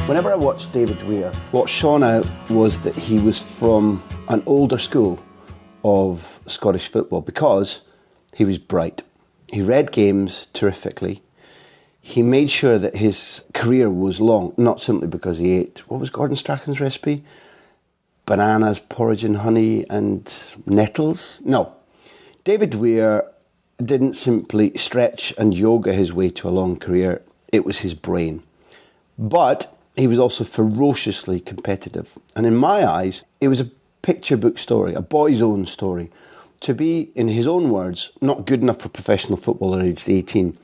Whenever I watched David Weir, what shone out was that he was from an older school of Scottish football because he was bright. He read games terrifically. He made sure that his career was long, not simply because he ate, what was Gordon Strachan's recipe? Bananas, porridge and honey and nettles? No. David Weir didn't simply stretch and yoga his way to a long career. It was his brain. But he was also ferociously competitive. And in my eyes, it was a picture book story, a boy's own story. To be, in his own words, not good enough for professional football at age 18.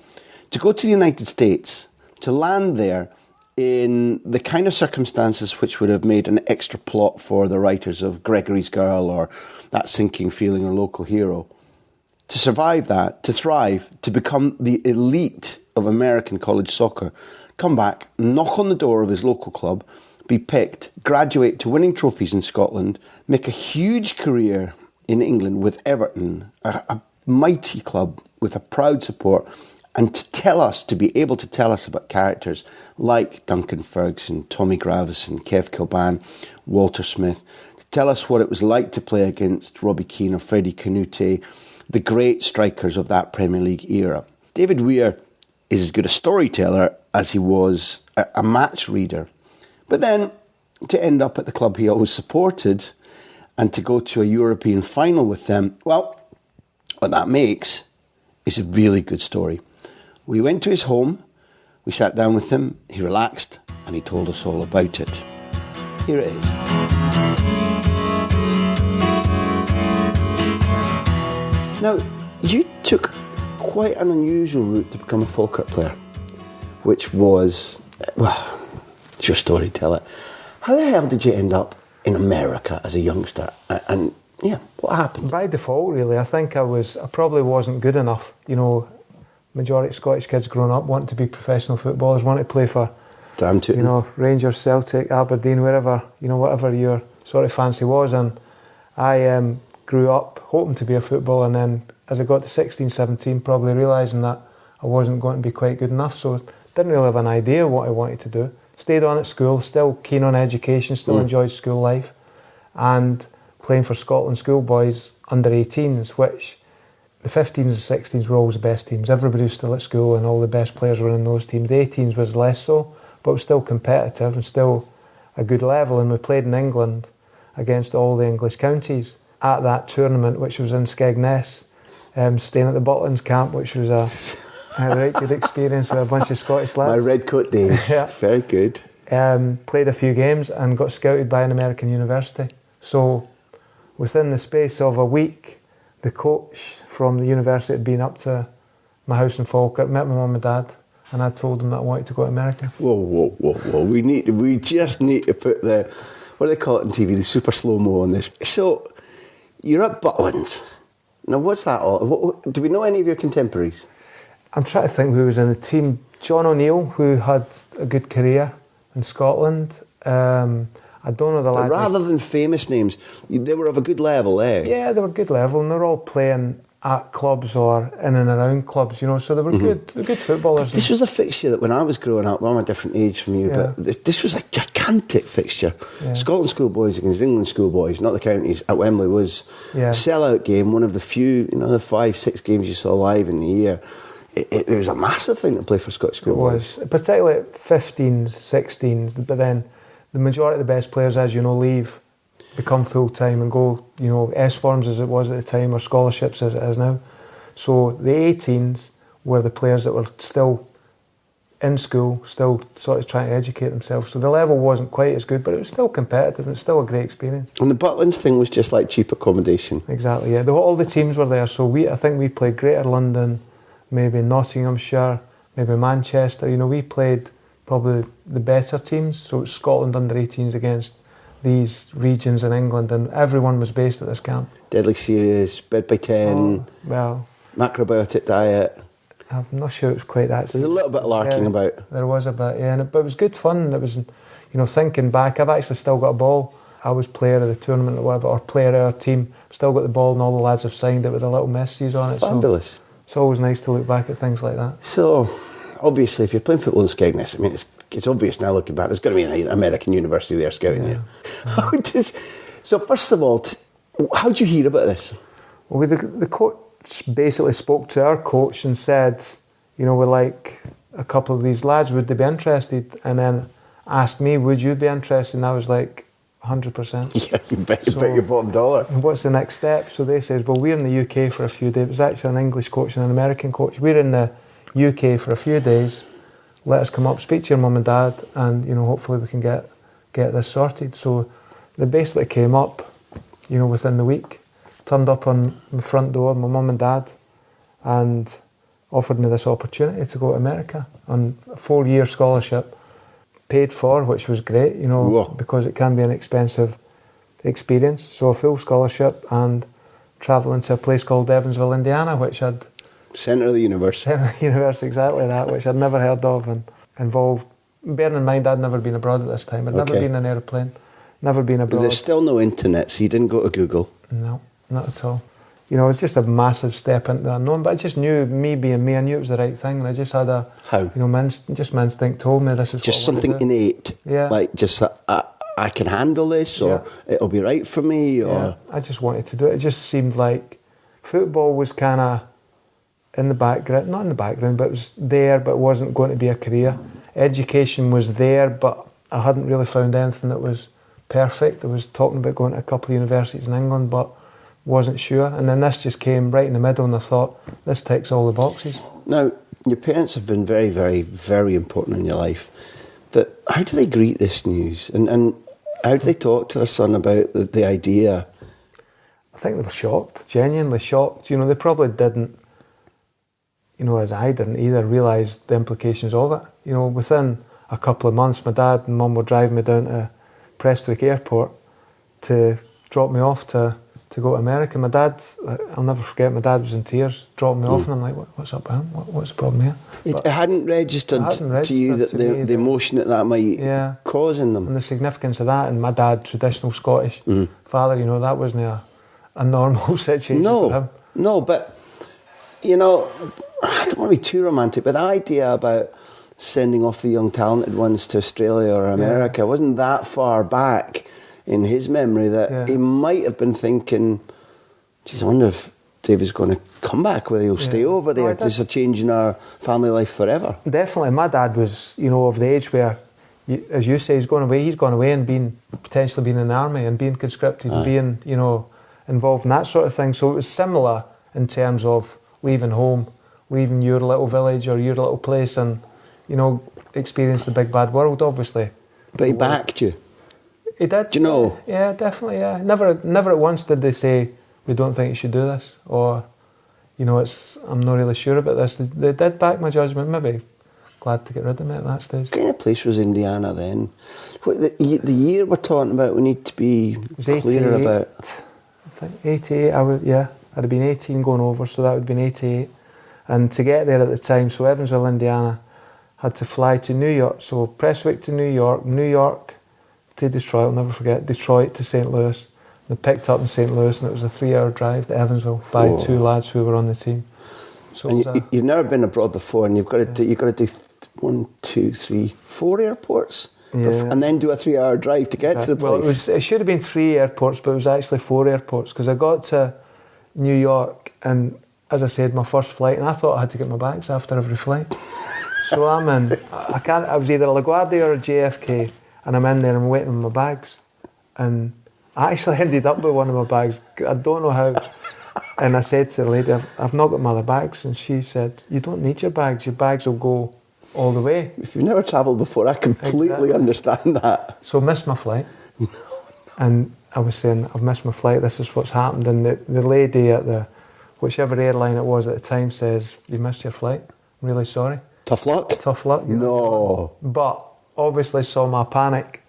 To go to the United States, to land there in the kind of circumstances which would have made an extra plot for the writers of Gregory's Girl or That Sinking Feeling or Local Hero. To survive that, to thrive, to become the elite of American college soccer, come back, knock on the door of his local club, be picked, graduate to winning trophies in Scotland, make a huge career in England with Everton, a mighty club with a proud support, and to be able to tell us about characters like Duncan Ferguson, Tommy Gravesen, Kev Kilban, Walter Smith, to tell us what it was like to play against Robbie Keane or Freddie Canute, the great strikers of that Premier League era. David Weir is as good a storyteller as he was a match reader. But then, to end up at the club he always supported and to go to a European final with them, well, what that makes is a really good story. We went to his home, we sat down with him, he relaxed, and he told us all about it. Here it is. Now, you took quite an unusual route to become a Falkirk player, which was, well, it's your story, tell it. How the hell did you end up in America as a youngster? And yeah, what happened? By default, really. I think I probably wasn't good enough. You know, majority of Scottish kids growing up want to be professional footballers, want to play for, damn tootin', you know, Rangers, Celtic, Aberdeen, wherever, you know, whatever your sort of fancy was. And I grew up hoping to be a footballer, and then as I got to 16, 17, probably realising that I wasn't going to be quite good enough, so didn't really have an idea what I wanted to do. Stayed on at school, still keen on education, still enjoyed school life, and playing for Scotland schoolboys under 18s, which the 15s and 16s were always the best teams. Everybody was still at school and all the best players were in those teams. The 18s was less so, but it was still competitive and still a good level, and we played in England against all the English counties at that tournament, which was in Skegness, staying at the Butlins camp, which was a right good experience with a bunch of Scottish lads. My red coat days, yeah. Very good. Played a few games and got scouted by an American university. So within the space of a week, the coach from the university had been up to my house in Falkirk, met my mum and dad, and I told them that I wanted to go to America. Whoa. We just need to put the, what do they call it on TV, the super slow-mo on this. So, you're at Butlins. Now, what's that all? Do we know any of your contemporaries? I'm trying to think who was in the team. John O'Neill, who had a good career in Scotland. I don't know the lads. But rather than famous names, they were of a good level, eh? Yeah, they were good level, and they're all playing at clubs or in and around clubs, you know, so they were good footballers. This was a fixture that when I was growing up, well, I'm a different age from you, but this was a gigantic fixture. Yeah. Scotland schoolboys against England schoolboys, not the counties, at Wembley was a sellout game, one of the few, you know, the 5-6 games you saw live in the year. It was a massive thing to play for Scottish schoolboys. It was, particularly at 15s, 16s, but then the majority of the best players, as you know, leave, become full-time and go, you know, S-forms as it was at the time, or scholarships as it is now. So the 18s were the players that were still in school, still sort of trying to educate themselves. So the level wasn't quite as good, but it was still competitive and it's still a great experience. And the Butlins thing was just like cheap accommodation. Exactly, yeah. All the teams were there. So I think we played Greater London, maybe Nottinghamshire, maybe Manchester. You know, we played probably the better teams. So it's Scotland under 18s against these regions in England, and everyone was based at this camp. Deadly serious, bed by 10, macrobiotic diet. I'm not sure it was quite that serious. There's a little bit of larking about. There was a bit, yeah, but it was good fun. It was, you know, thinking back, I've actually still got a ball. I was player of the tournament or whatever, or player of our team. Still got the ball, and all the lads have signed it with their little messages on it. Fabulous. So it's always nice to look back at things like that. So, obviously, if you're playing football in Skegness, I mean, it's it's obvious now looking back, there's going to be an American university there scouting you. So first of all, how did you hear about this? Well, the coach basically spoke to our coach and said, we like a couple of these lads, would they be interested? And then asked me, would you be interested? And I was like, 100%. Yeah, you bet your bottom dollar. And what's the next step? So they said, well, we're in the UK for a few days. It was actually an English coach and an American coach. We're in the UK for a few days. Let us come up, speak to your mum and dad, and hopefully we can get this sorted. So they basically came up, within the week, turned up on the front door, my mum and dad, and offered me this opportunity to go to America on a 4-year scholarship, paid for, which was great, because it can be an expensive experience. So a full scholarship and travelling to a place called Evansville, Indiana, which I'd... Centre of the universe. Centre of the universe, exactly that, which I'd never heard of, and involved... Bearing in mind, I'd never been abroad at this time. I'd never been in an aeroplane, never been abroad. There's still no internet, so you didn't go to Google? No, not at all. It was just a massive step into the unknown, but I just knew, me being me, I knew it was the right thing, and I just had a... How? My instinct told me this is just what I want to do. Something innate? Yeah. Like, just, I can handle this, or it'll be right for me, or... Yeah, I just wanted to do it. It just seemed like football was kind of in the background, not in the background, but it was there, but it wasn't going to be a career. Education was there, but I hadn't really found anything that was perfect. I was talking about going to a couple of universities in England, but wasn't sure. And then this just came right in the middle, and I thought, this ticks all the boxes. Now, your parents have been very, very, very important in your life. But how do they greet this news? And how do they talk to their son about the idea? I think they were shocked, genuinely shocked. They probably didn't, as I didn't either, realise the implications of it. Within a couple of months, my dad and mum were driving me down to Prestwick Airport to drop me off to go to America. My dad, I'll never forget, my dad was in tears, dropped me off, and I'm like, what's up with him? What's the problem here? It hadn't registered to you that the emotion that might cause in them. And the significance of that, and my dad, traditional Scottish father, that wasn't a normal situation for him. No, but, I don't want to be too romantic, but the idea about sending off the young talented ones to Australia or America wasn't that far back in his memory that he might have been thinking, geez, I wonder if David's going to come back, whether he'll stay over there. There's a change in our family life forever. Definitely. My dad was, of the age where, as you say, he's gone away and potentially being in the army and being conscripted and being, involved in that sort of thing. So it was similar in terms of leaving home, leaving your little village or your little place and, experience the big bad world, obviously. But he backed you. He did. Do you know? Yeah, definitely, yeah. Never at once did they say, we don't think you should do this, or, I'm not really sure about this. They did back my judgment, maybe glad to get rid of me at that stage. What kind of place was Indiana then? The year we're talking about, we need to be clearer about. I think 88, I'd have been 18 going over, so that would have been 88. And to get there at the time, so Evansville, Indiana, had to fly to New York. So Prestwick to New York to Detroit, I'll never forget, Detroit to St. Louis. They picked up in St. Louis, and it was a 3-hour drive to Evansville by two lads who were on the team. So and you've never been abroad before, and you've got to do 1, 2, 3, 4 airports, and then do a 3-hour drive to get to the place. Well, it should have been 3 airports, but it was actually 4 airports, because I got to New York, and as I said, my first flight, and I thought I had to get my bags after every flight. So I was either LaGuardia or JFK, and I'm in there and I'm waiting on my bags, and I actually ended up with one of my bags. I don't know how. And I said to the lady, I've not got my other bags. And she said, you don't need your bags will go all the way. If you've never travelled before, I completely understand that. So I missed my flight. No. And I was saying, I've missed my flight, this is what's happened. And the lady at whichever airline it was at the time says, you missed your flight, I'm really sorry. Tough luck? Tough luck. No. But obviously saw my panic,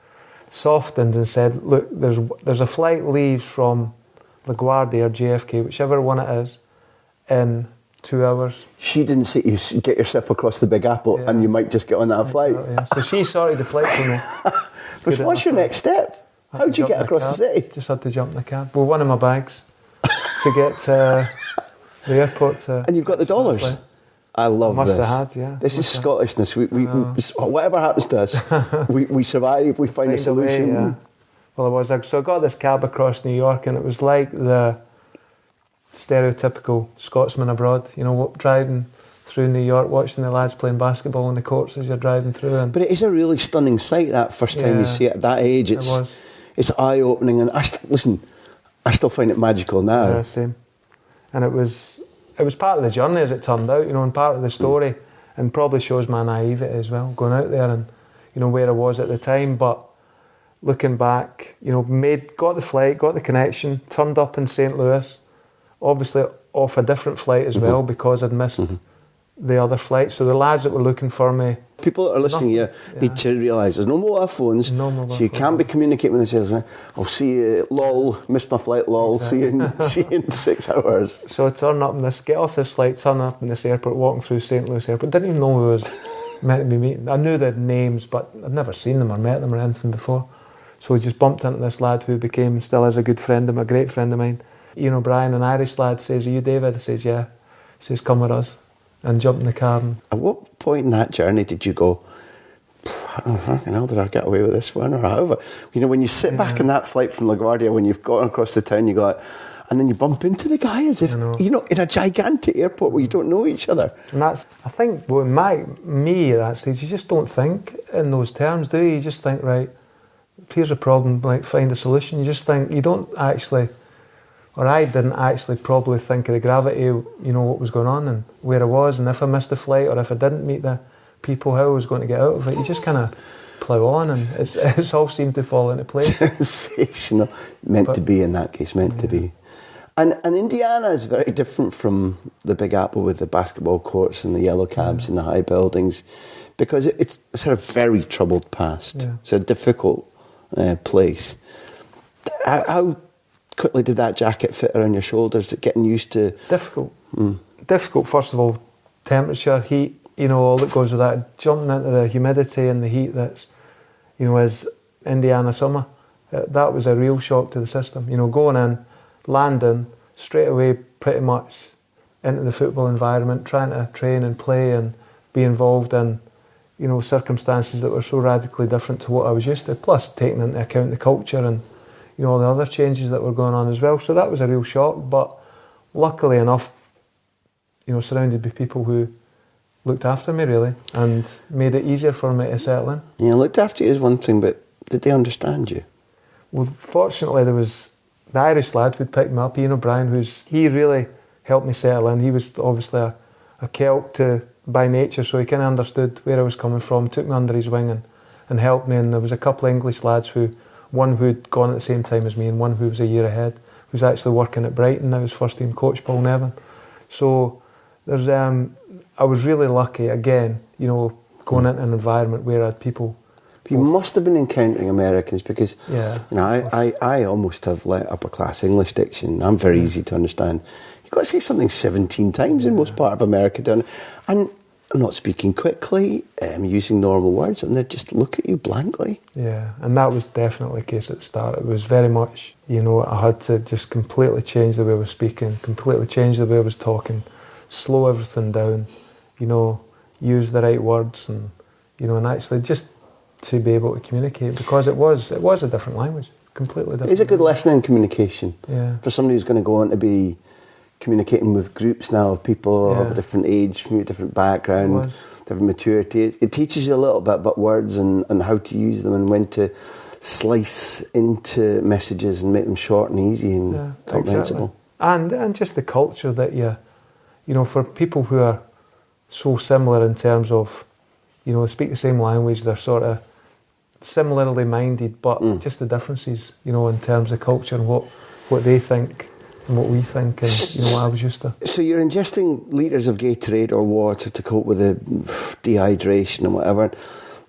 softened and said, look, there's a flight leaves from LaGuardia or JFK, whichever one it is, in 2 hours. She didn't say you get your ship across the Big Apple and you might just get on that flight. Yeah. So she sorted the flight for me. But what's your next step? How'd you get across the city? Just had to jump in the cab. Well, one of my bags to get to the airport. And you've got the dollars? I love must this. have had, yeah. This is Scottishness. We whatever happens to us, we survive. We find a solution. Way, yeah. Well, so I got this cab across New York, and it was like the stereotypical Scotsman abroad. You know, driving through New York, watching the lads playing basketball on the courts as you're driving through. But it is a really stunning sight that first time you see it at that age. It's eye-opening, and I still find it magical now. Yeah, same. And it was part of the journey, as it turned out, you know, and part of the story, and probably shows my naivety as well, going out there and, you know, where I was at the time. But looking back, you know, got the flight, got the connection, turned up in St. Louis, obviously off a different flight as well because I'd missed the other flight. So the lads that were looking for me... People that are listening here need to realise there's no mobile phones, so you can't be communicating with them. I'll see you, lol, missed my flight, lol, exactly. see you in 6 hours. So I get off this flight, turn up in this airport, walking through St. Louis airport, didn't even know who I was meant to be meeting. I knew their names, but I'd never seen them or met them or anything before. So we just bumped into this lad who became and still is a good friend of mine, a great friend of mine. Ian O'Brien, an Irish lad, says, "Are you David?" I says, "Yeah." He says, "Come with us." And jumped in the car. At what point in that journey did you go, fucking hell, did I get away with this one? Or however, you know, when you sit back in that flight from LaGuardia, when you've gone across the town, you go, and then you bump into the guy as if, you know, in a gigantic airport where you don't know each other. And that's, I think, me at that stage, you just don't think in those terms, do you? You just think, right, here's a problem, like, find a solution. You just think, you don't actually... Or I didn't actually probably think of the gravity of, you know, what was going on and where I was, and if I missed the flight or if I didn't meet the people, how I was going to get out of it. You just kind of plough on, and it's all seemed to fall into place. Sensational. Meant to be in that case, meant to be. And Indiana is very different from the Big Apple with the basketball courts and the yellow cabs and the high buildings, because it's sort of very troubled past. Yeah. It's a difficult place. How quickly did that jacket fit around your shoulders? Getting used to... Difficult. Difficult, first of all. Temperature, heat, you know, all that goes with that. Jumping into the humidity and the heat that's, you know, is Indiana summer. That was a real shock to the system. You know, going in, landing, straight away pretty much into the football environment, trying to train and play and be involved in, you know, circumstances that were so radically different to what I was used to, plus taking into account the culture and, you know, all the other changes that were going on as well. So that was a real shock, but luckily enough, you know, surrounded by people who looked after me, really, and made it easier for me to settle in. Yeah, looked after you is one thing, but did they understand you? Well, fortunately, there was the Irish lad who'd picked me up, Ian O'Brien, he really helped me settle in. He was obviously a Celt by nature, so he kind of understood where I was coming from, took me under his wing and helped me. And there was a couple of English lads one who'd gone at the same time as me and one who was a year ahead, who's actually working at Brighton now as first team coach, Paul Nevin. So there's I was really lucky, again, you know, going into an environment where I had people. You must have been encountering Americans because, you know, I almost have like upper class English diction. I'm very easy to understand. You've got to say something 17 times in most part of America, and I'm not speaking quickly, using normal words, and they just look at you blankly. Yeah, and that was definitely the case at the start. It was very much, you know, I had to just completely change the way I was speaking, completely change the way I was talking, slow everything down, you know, use the right words, and, you know, and actually just to be able to communicate, because it was a different language, completely different. It's a good lesson in communication. Yeah. For somebody who's going to go on to be communicating with groups now of people of a different age, from a different background, different maturity. It teaches you a little bit about words and how to use them and when to slice into messages and make them short and easy and comprehensible. Exactly. And just the culture that you know, for people who are so similar in terms of, you know, speak the same language, they're sort of similarly minded, but just the differences, you know, in terms of culture and what they think and what we think, and, you know, what I was used to. So you're ingesting litres of Gatorade or water to cope with the dehydration and whatever.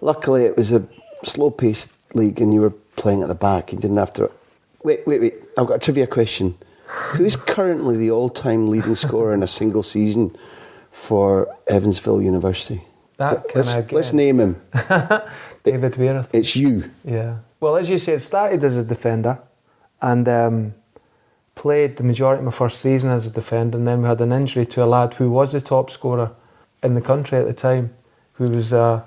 Luckily, it was a slow-paced league and you were playing at the back. You didn't have to... Wait. I've got a trivia question. Who's currently the all-time leading scorer in a single season for Evansville University? Let's name him. David Weir. It's you. Yeah. Well, as you said, started as a defender and played the majority of my first season as a defender, and then we had an injury to a lad who was the top scorer in the country at the time who was a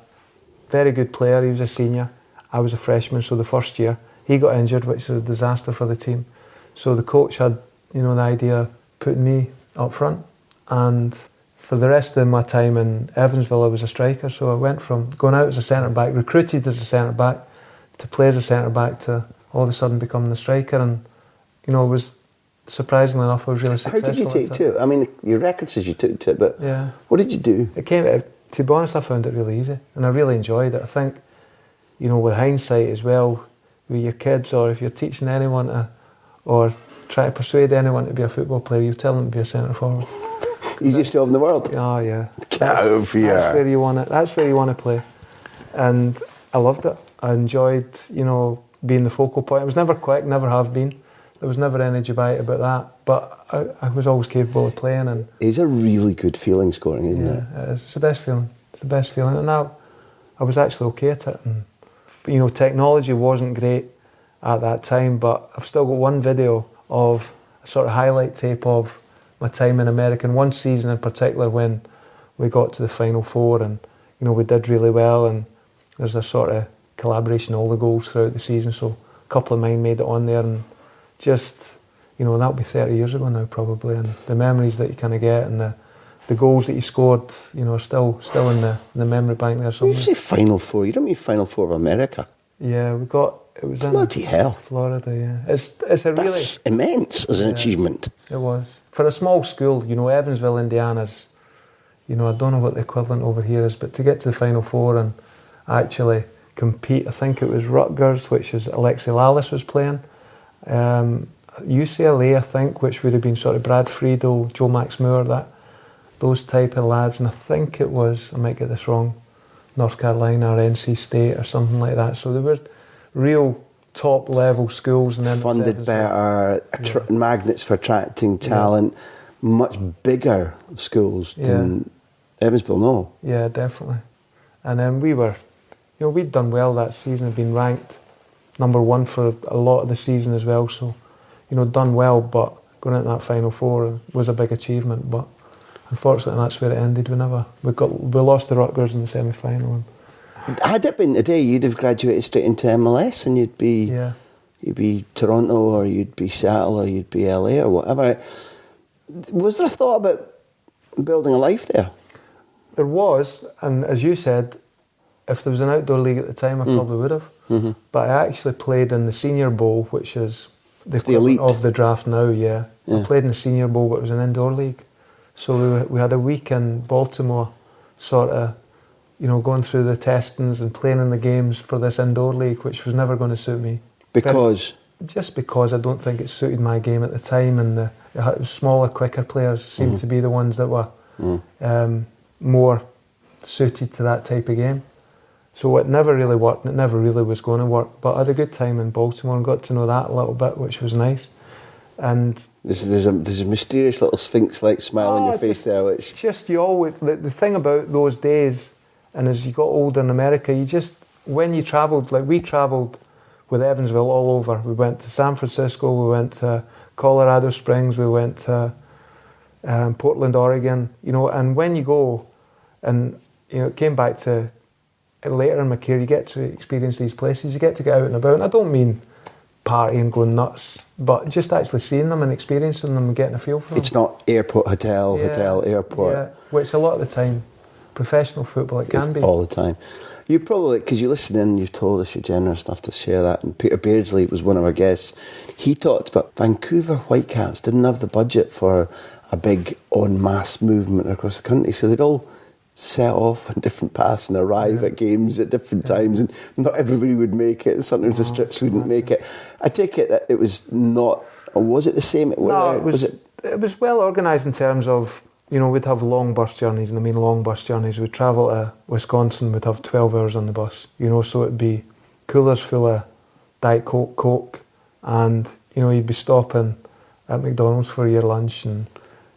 very good player. He was a senior. I was a freshman, so the first year he got injured, which was a disaster for the team. So the coach had, the idea of putting me up front, and for the rest of my time in Evansville, I was a striker. So I went from going out as a centre back, recruited as a centre back, to play as a centre back, to all of a sudden becoming the striker. And it was, surprisingly enough, I was really successful. How did you take to it? I mean, your record says you took to it, but what did you do? To be honest, I found it really easy, and I really enjoyed it. I think, with hindsight as well, with your kids, or if you're teaching anyone or try to persuade anyone to be a football player, you tell them to be a centre forward. Easiest job in the world. Oh yeah. Get over here. That's where you want it. That's where you want to play, and I loved it. I enjoyed, being the focal point. I was never quick, never have been. There was never any debate about that, but I was always capable of playing. And it's a really good feeling, scoring, isn't it? It is. It's the best feeling. It's the best feeling. And now I was actually okay at it. And, technology wasn't great at that time, but I've still got one video of a sort of highlight tape of my time in America, and one season in particular when we got to the Final Four, and we did really well, and there's a sort of collaboration of all the goals throughout the season, so a couple of mine made it on there, and just that'll be 30 years ago now probably, and the memories that you kind of get and the goals that you scored are still in the memory bank there somewhere. You say Final Four, you don't mean Final Four of America? Yeah, it was in bloody hell, Florida. Yeah, it's a really, that's immense as an achievement. It was for a small school. Evansville, Indiana's. I don't know what the equivalent over here is, but to get to the Final Four and actually compete, I think it was Rutgers, which is Alexi Lalas was playing. UCLA, I think, which would have been sort of Brad Friedel, Joe Max Moore, those type of lads, and I think it was, I might get this wrong, North Carolina or NC State or something like that. So there were real top level schools, and then funded better, magnets for attracting talent, much bigger schools than Evansville. No, yeah, definitely. And then we were, we'd done well that season, had been ranked number one for a lot of the season as well. So, done well, but going into that Final Four was a big achievement. But unfortunately, that's where it ended. We lost to Rutgers in the semi-final. Had it been today, you'd have graduated straight into MLS, and you'd be Toronto, or you'd be Seattle, or you'd be LA, or whatever. Was there a thought about building a life there? There was, and as you said, if there was an outdoor league at the time, I probably would have. Mm-hmm. But I actually played in the Senior Bowl, which is the equivalent of the draft now. Yeah, I played in the Senior Bowl, but it was an indoor league. So we had a week in Baltimore, sort of, going through the testings and playing in the games for this indoor league, which was never going to suit me. Because? Just because I don't think it suited my game at the time, and the smaller, quicker players seemed to be the ones that were more suited to that type of game. So it never really worked, and it never really was going to work. But I had a good time in Baltimore and got to know that a little bit, which was nice. And there's a mysterious little sphinx-like smile on your face there, which just you always the thing about those days. And as you got older in America, when you travelled, like we travelled with Evansville all over. We went to San Francisco, we went to Colorado Springs, we went to Portland, Oregon, and when you go, and it came back to later in my career, you get to experience these places, you get to get out and about, and I don't mean partying, going nuts, but just actually seeing them and experiencing them and getting a feel for them. It's not airport, hotel, airport. Yeah, which a lot of the time, professional football, it can be. All the time. You probably, because you listen in, you've told us you're generous enough to share that, and Peter Beardsley was one of our guests. He talked about Vancouver Whitecaps didn't have the budget for a big en masse movement across the country, so they'd all set off on different paths and arrive at games at different times, and not everybody would make it. Sometimes the strips wouldn't make it. I take it that it was not, or was it the same? No, it was well organised in terms of, we'd have long bus journeys, and I mean long bus journeys. We'd travel to Wisconsin, we'd have 12 hours on the bus, so it'd be coolers full of Diet Coke, and, you'd be stopping at McDonald's for your lunch, and,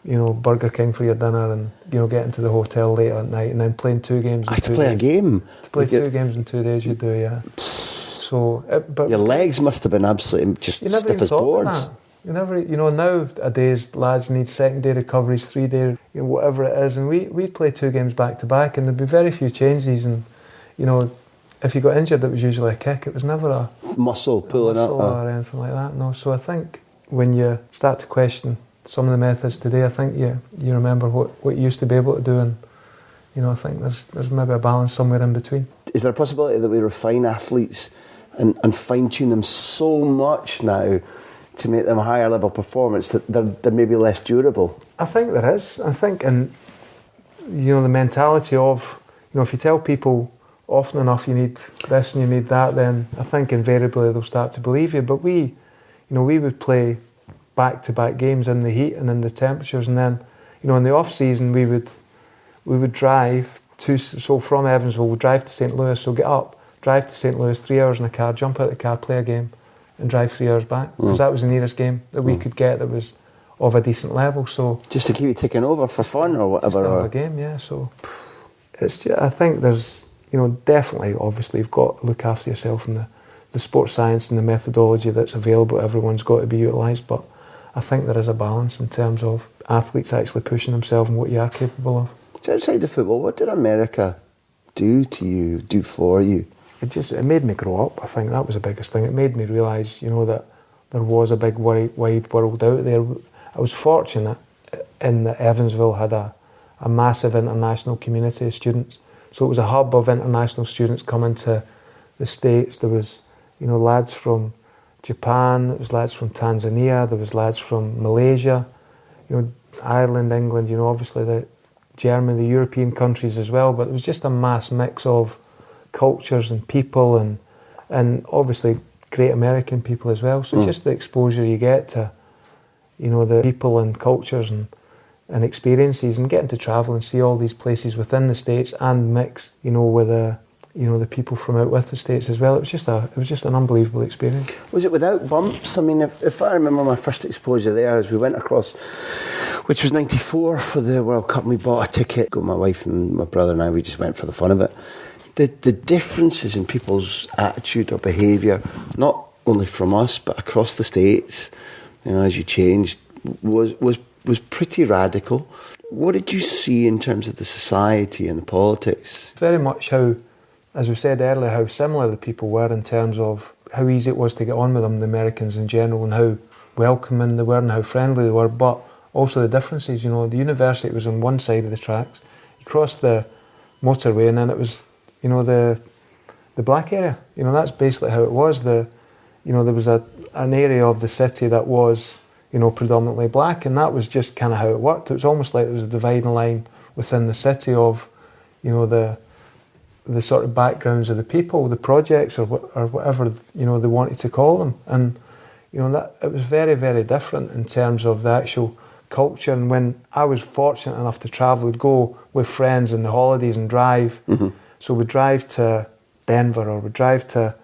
Burger King for your dinner, and, getting to the hotel late at night, and then playing 2 games in 2 days. To play a game? To play 2 games in 2 days, you do, yeah. So, but your legs must have been absolutely just stiff as boards. Nowadays lads need 2-day recoveries, 3-day, whatever it is, and we'd play 2 games back to back, and there'd be very few changes, and if you got injured, it was usually a kick. It was never a muscle pulling up or anything like that. No, so I think when you start to question some of the methods today, I think you remember what you used to be able to do, and I think there's maybe a balance somewhere in between. Is there a possibility that we refine athletes and fine-tune them so much now to make them a higher level performance that they're maybe less durable? I think there is. I think, and the mentality of, if you tell people often enough you need this and you need that, then I think invariably they'll start to believe you. But we would play back-to-back games in the heat and in the temperatures, and then, in the off-season we would drive from Evansville, we'd drive to St. Louis, so get up, drive to St. Louis, 3 hours in a car, jump out the car, play a game, and drive 3 hours back, because that was the nearest game that we could get that was of a decent level. So just to keep you ticking over for fun or whatever. Just another game, yeah. So it's just, I think there's, definitely, obviously, you've got to look after yourself, and the sports science and the methodology that's available, everyone's got to be utilised. But I think there is a balance in terms of athletes actually pushing themselves and what you are capable of. So outside of football, what did America do to you, do for you? It made me grow up. I think that was the biggest thing. It made me realise, that there was a big wide world out there. I was fortunate in that Evansville had a massive international community of students. So it was a hub of international students coming to the States. There was, lads from Japan, there was lads from Tanzania, there was lads from Malaysia, Ireland, England, obviously the Germany, the European countries as well. But it was just a mass mix of cultures and people, and obviously great American people as well. So just the exposure you get to, the people and cultures and experiences, and getting to travel and see all these places within the States and mix, with the people from out with the States as well. It was just an unbelievable experience. Was it without bumps? I mean, if I remember my first exposure there, as we went across, which was '94 for the World Cup, and we bought a ticket. My wife and my brother and I, we just went for the fun of it. The differences in people's attitude or behaviour, not only from us but across the States, as you changed, was pretty radical. What did you see in terms of the society and the politics? Very much how, as we said earlier, how similar the people were in terms of how easy it was to get on with them, the Americans in general, and how welcoming they were and how friendly they were, but also the differences. The university was on one side of the tracks. You crossed the motorway and then it was, the black area. That's basically how it was. There was an area of the city that was, predominantly black, and that was just kind of how it worked. It was almost like there was a dividing line within the city of, the sort of backgrounds of the people, the projects, or whatever, they wanted to call them. And, that it was very, very different in terms of the actual culture. And when I was fortunate enough to travel, we'd go with friends in the holidays and drive. Mm-hmm. So we'd drive to Denver or we'd drive to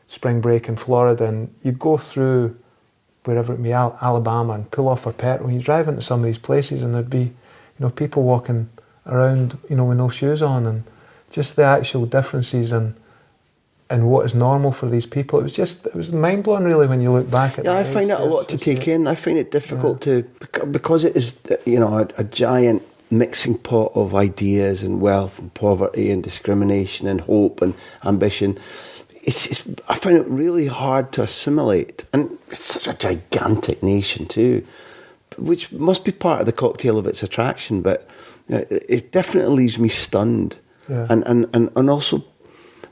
spring break in Florida, and you'd go through wherever it be, Alabama, and pull off for petrol. You drive into some of these places and there'd be, people walking around, with no shoes on, and just the actual differences and what is normal for these people. It was mind-blowing really when you look back at it. Yeah, I find it a lot to take in. I find it difficult to, because it is, a giant mixing pot of ideas and wealth and poverty and discrimination and hope and ambition. I find it really hard to assimilate, and it's such a gigantic nation too, which must be part of the cocktail of its attraction. But it definitely leaves me stunned, and also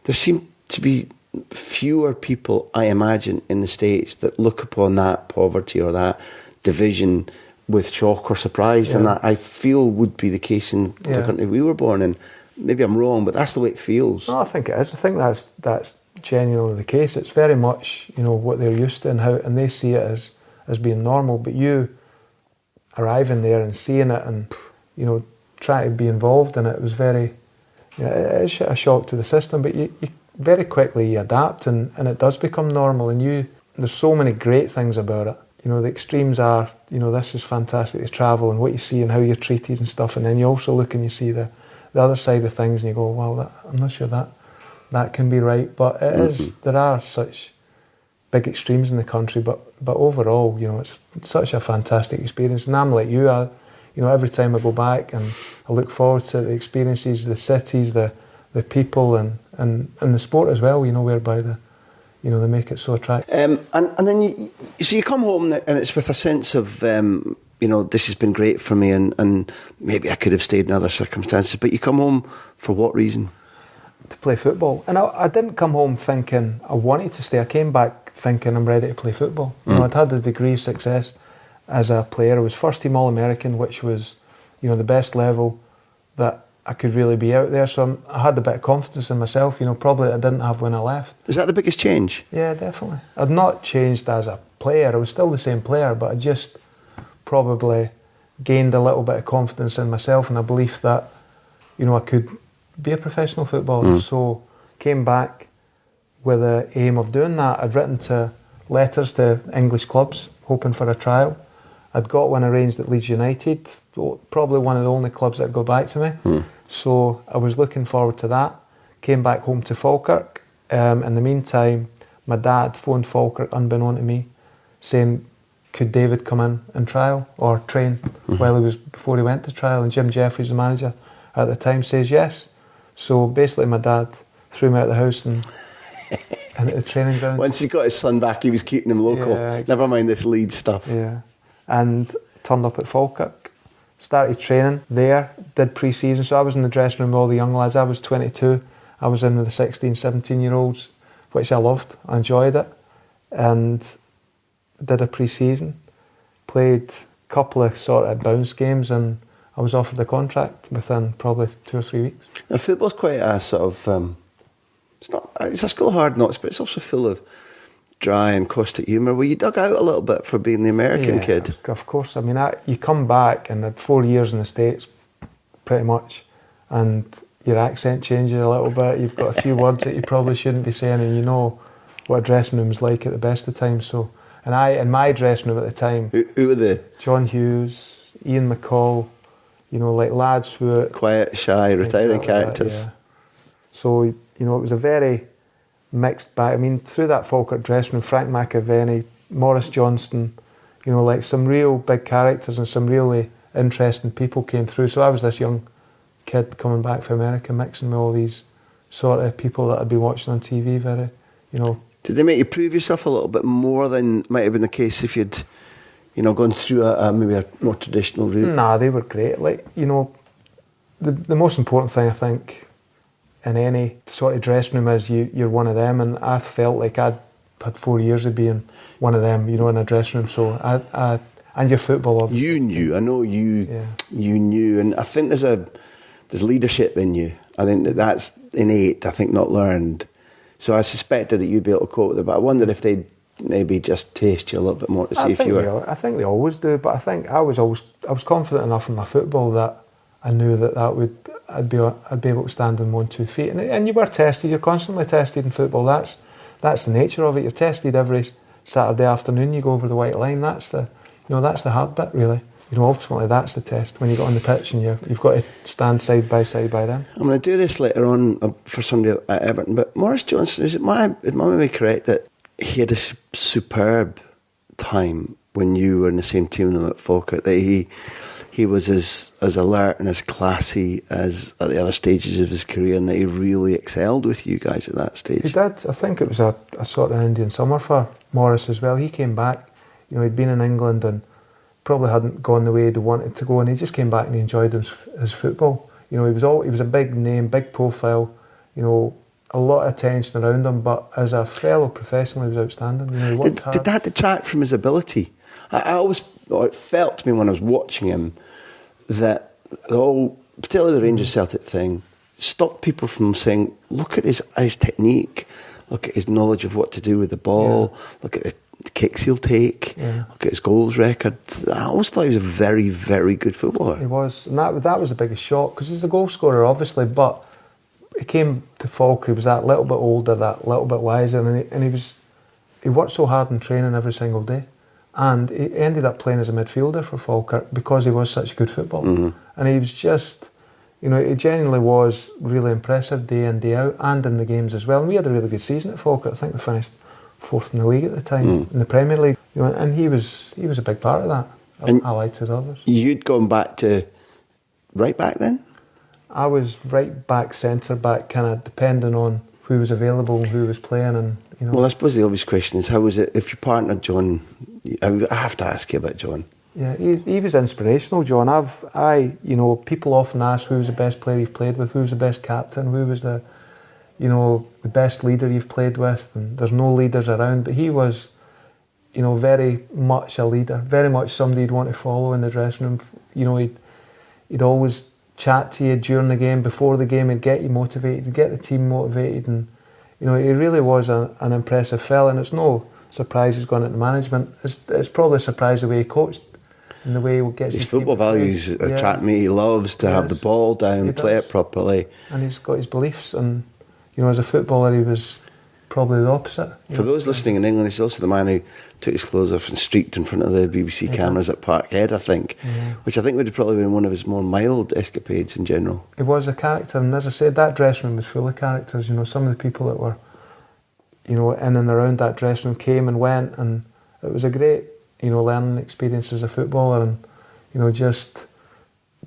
there seem to be fewer people, I imagine, in the States that look upon that poverty or that division with shock or surprise, and that I feel would be the case in the country we were born in. Maybe I'm wrong, but that's the way it feels. No, I think it is. I think that's genuinely the case. It's very much what they're used to and they see it as being normal. But you arriving there and seeing it and trying to be involved in it was very it's a shock to the system. But you very quickly you adapt and it does become normal. And there's so many great things about it. The extremes are this is fantastic to travel and what you see and how you're treated and stuff. And then you also look and you see the other side of things and you go, wow, I'm not sure that can be right. But it is, there are such big extremes in the country, but overall, it's such a fantastic experience. And I'm like you, every time I go back, and I look forward to the experiences, the cities, the people, and the sport as well. Whereby they make it so attractive. And then you come home and it's with a sense of this has been great for me, and maybe I could have stayed in other circumstances. But you come home for what reason? To play football. And I didn't come home thinking I wanted to stay. I came back thinking I'm ready to play football. I'd had a degree of success as a player. I was first team All-American, which was the best level that I could really be out there. So I had a bit of confidence in myself, probably I didn't have when I left. Was that the biggest change? Yeah, definitely. I'd not changed as a player. I was still the same player, but I just probably gained a little bit of confidence in myself and a belief that I could be a professional footballer. So came back with the aim of doing that. I'd written letters to English clubs hoping for a trial. I'd got one arranged at Leeds United, probably one of the only clubs that go back to me. So I was looking forward to that. Came back home to Falkirk. In the meantime, my dad phoned Falkirk unbeknown to me, saying, could David come in and trial or train before he went to trial? And Jim Jeffries, the manager at the time, says yes. So basically my dad threw me out of the house and into the training ground. Once he got his son back, he was keeping him local. Yeah, never mind this Leeds stuff. Yeah. And turned up at Falkirk, started training there, did pre-season. So I was in the dressing room with all the young lads. I was 22. I was in with the 16, 17-year-olds, which I loved. I enjoyed it. And did a pre-season. Played a couple of sort of bounce games, and I was offered the contract within probably 2 or 3 weeks. Now, football's quite a sort of... it's a school of hard knocks, but it's also full of dry and caustic humour. Were you dug out a little bit for being the American kid? Of course. I mean, you come back and had 4 years in the States, pretty much, and your accent changes a little bit. You've got a few words that you probably shouldn't be saying, and you know what a dressing room's like at the best of times. So, and in my dressing room at the time... Who were they? John Hughes, Ian McCall, like lads who were... Quiet, shy, retiring characters. Yeah. So, it was a very mixed bag. I mean, through that Falkirk dressing room, Frank McAvenny, Maurice Johnston, like some real big characters and some really interesting people came through. So I was this young kid coming back from America, mixing with all these sort of people that I'd been watching on TV very, Did they make you prove yourself a little bit more than might have been the case if you'd, gone through maybe a more traditional route? Nah, they were great. Like, the most important thing, I think, in any sort of dressing room is you're one of them, and I felt like I'd had 4 years of being one of them, in a dressing room. So and your football, obviously. You knew. I know you. Yeah. You knew, and I think there's leadership in you. I think that's innate. I think not learned. So I suspected that you'd be able to cope with it, but I wondered if they'd maybe just taste you a little bit more to see if you were. I think they always do, but I think I was confident enough in my football that I knew I'd be able to stand on 1, 2 feet, and you were tested. You're constantly tested in football. That's the nature of it. You're tested every Saturday afternoon. You go over the white line. That's the hard bit, really. Ultimately that's the test when you get on the pitch and you've got to stand side by them. I'm going to do this later on for somebody at Everton, but Maurice Johnson, is my memory correct that he had a superb time when you were in the same team with him at Falkirk, that he was as alert and as classy as at the other stages of his career, and that he really excelled with you guys at that stage? He did. I think it was a sort of Indian summer for Maurice as well. He came back, he'd been in England and probably hadn't gone the way he wanted to go, and he just came back and he enjoyed his football. He was a big name, big profile, a lot of attention around him, but as a fellow professional he was outstanding. He worked hard. Did that detract from his ability? It felt to me when I was watching him that particularly the Rangers Celtic thing, stopped people from saying, look at his technique, look at his knowledge of what to do with the ball, look at the kicks he'll take, look at his goals record. I always thought he was a very, very good footballer. He was, and that was the biggest shock, because he's a goal scorer, obviously, but he came to Falkirk, he was that little bit older, that little bit wiser, and he worked so hard in training every single day, and he ended up playing as a midfielder for Falkirk because he was such a good footballer. And he was just, he genuinely was really impressive day in, day out, and in the games as well. And we had a really good season at Falkirk. I think we finished fourth in the league at the time, in the Premier League. You know, and he was a big part of that, allied to the others. You'd gone back to right back then? I was right back, centre back, kind of depending on who was available and who was playing. And you know. Well, I suppose the obvious question is, how was it if your partner John? I have to ask you about John. Yeah, he was inspirational, John. You know, people often ask who was the best player you've played with, who was the best captain, who was the best leader you've played with, and there's no leaders around, but he was, you know, very much a leader, very much somebody you'd want to follow in the dressing room. You know, he'd always chat to you during the game, before the game, he'd get you motivated, he'd get the team motivated, and, you know, he really was an impressive fella, and it's no surprise he's gone into management. It's probably a surprise the way he coached, and the way he gets his football values attract me. He loves to have the ball down, play it properly. And he's got his beliefs, and, you know, as a footballer he was probably the opposite. For those listening in England, he's also the man who took his clothes off and streaked in front of the BBC cameras at Parkhead, I think, which I think would have probably been one of his more mild escapades in general. He was a character, and as I said, that dressing room was full of characters. You know, some of the people that were, you know, in and around that dressing room came and went, and it was a great, you know, learning experience as a footballer, and, you know, just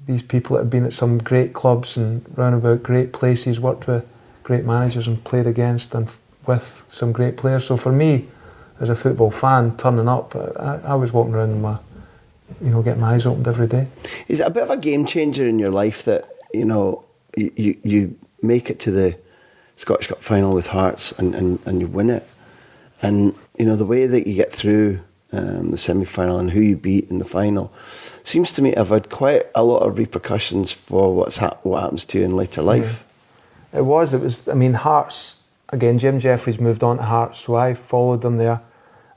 these people that had been at some great clubs and round about great places, worked with great managers and played against and with some great players. So for me, as a football fan, turning up, I was walking around getting my eyes opened every day. Is it a bit of a game changer in your life that, you know, you make it to the Scottish Cup final with Hearts and you win it, and, you know, the way that you get through the semi-final and who you beat in the final seems to me to have had quite a lot of repercussions for what happens to you in later life. Yeah. It was. I mean, Hearts. Again, Jim Jeffries moved on to Hearts, so I followed him there,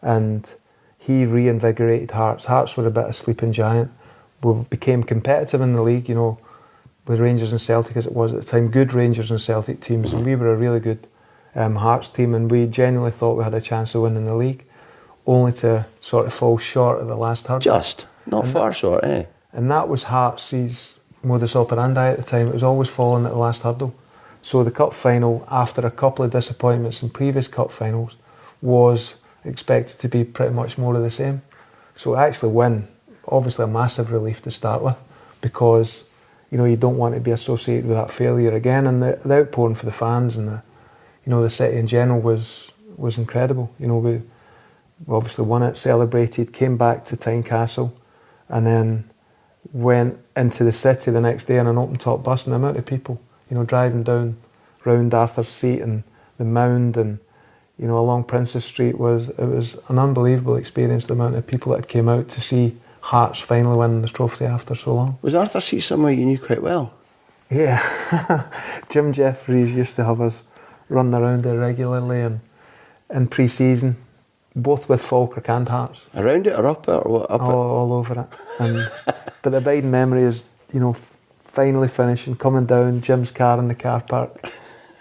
and he reinvigorated Hearts. Hearts were a bit of a sleeping giant. We became competitive in the league, you know, with Rangers and Celtic as it was at the time. Good Rangers and Celtic teams, and we were a really good Hearts team, and we genuinely thought we had a chance of winning the league, only to sort of fall short at the last hurdle. Not far short, eh? And that was Hearts' modus operandi at the time. It was always falling at the last hurdle. So the cup final, after a couple of disappointments in previous cup finals, was expected to be pretty much more of the same. So to actually win, obviously a massive relief to start with, because, you know, you don't want to be associated with that failure again. And the outpouring for the fans and the city in general was incredible. You know, we obviously won it, celebrated, came back to Tynecastle, and then went into the city the next day on an open top bus, and the amount of people, you know, driving down round Arthur's Seat and the Mound and, you know, along Princess Street was an unbelievable experience, the amount of people that came out to see Hearts finally winning the trophy after so long. Was Arthur's Seat somewhere you knew quite well? Yeah. Jim Jeffries used to have us run around there regularly, and in pre-season, both with Falkirk and Hearts. Around it or up it or what? All over it. And but the abiding memory is, you know, finally finishing, coming down, Jim's car in the car park,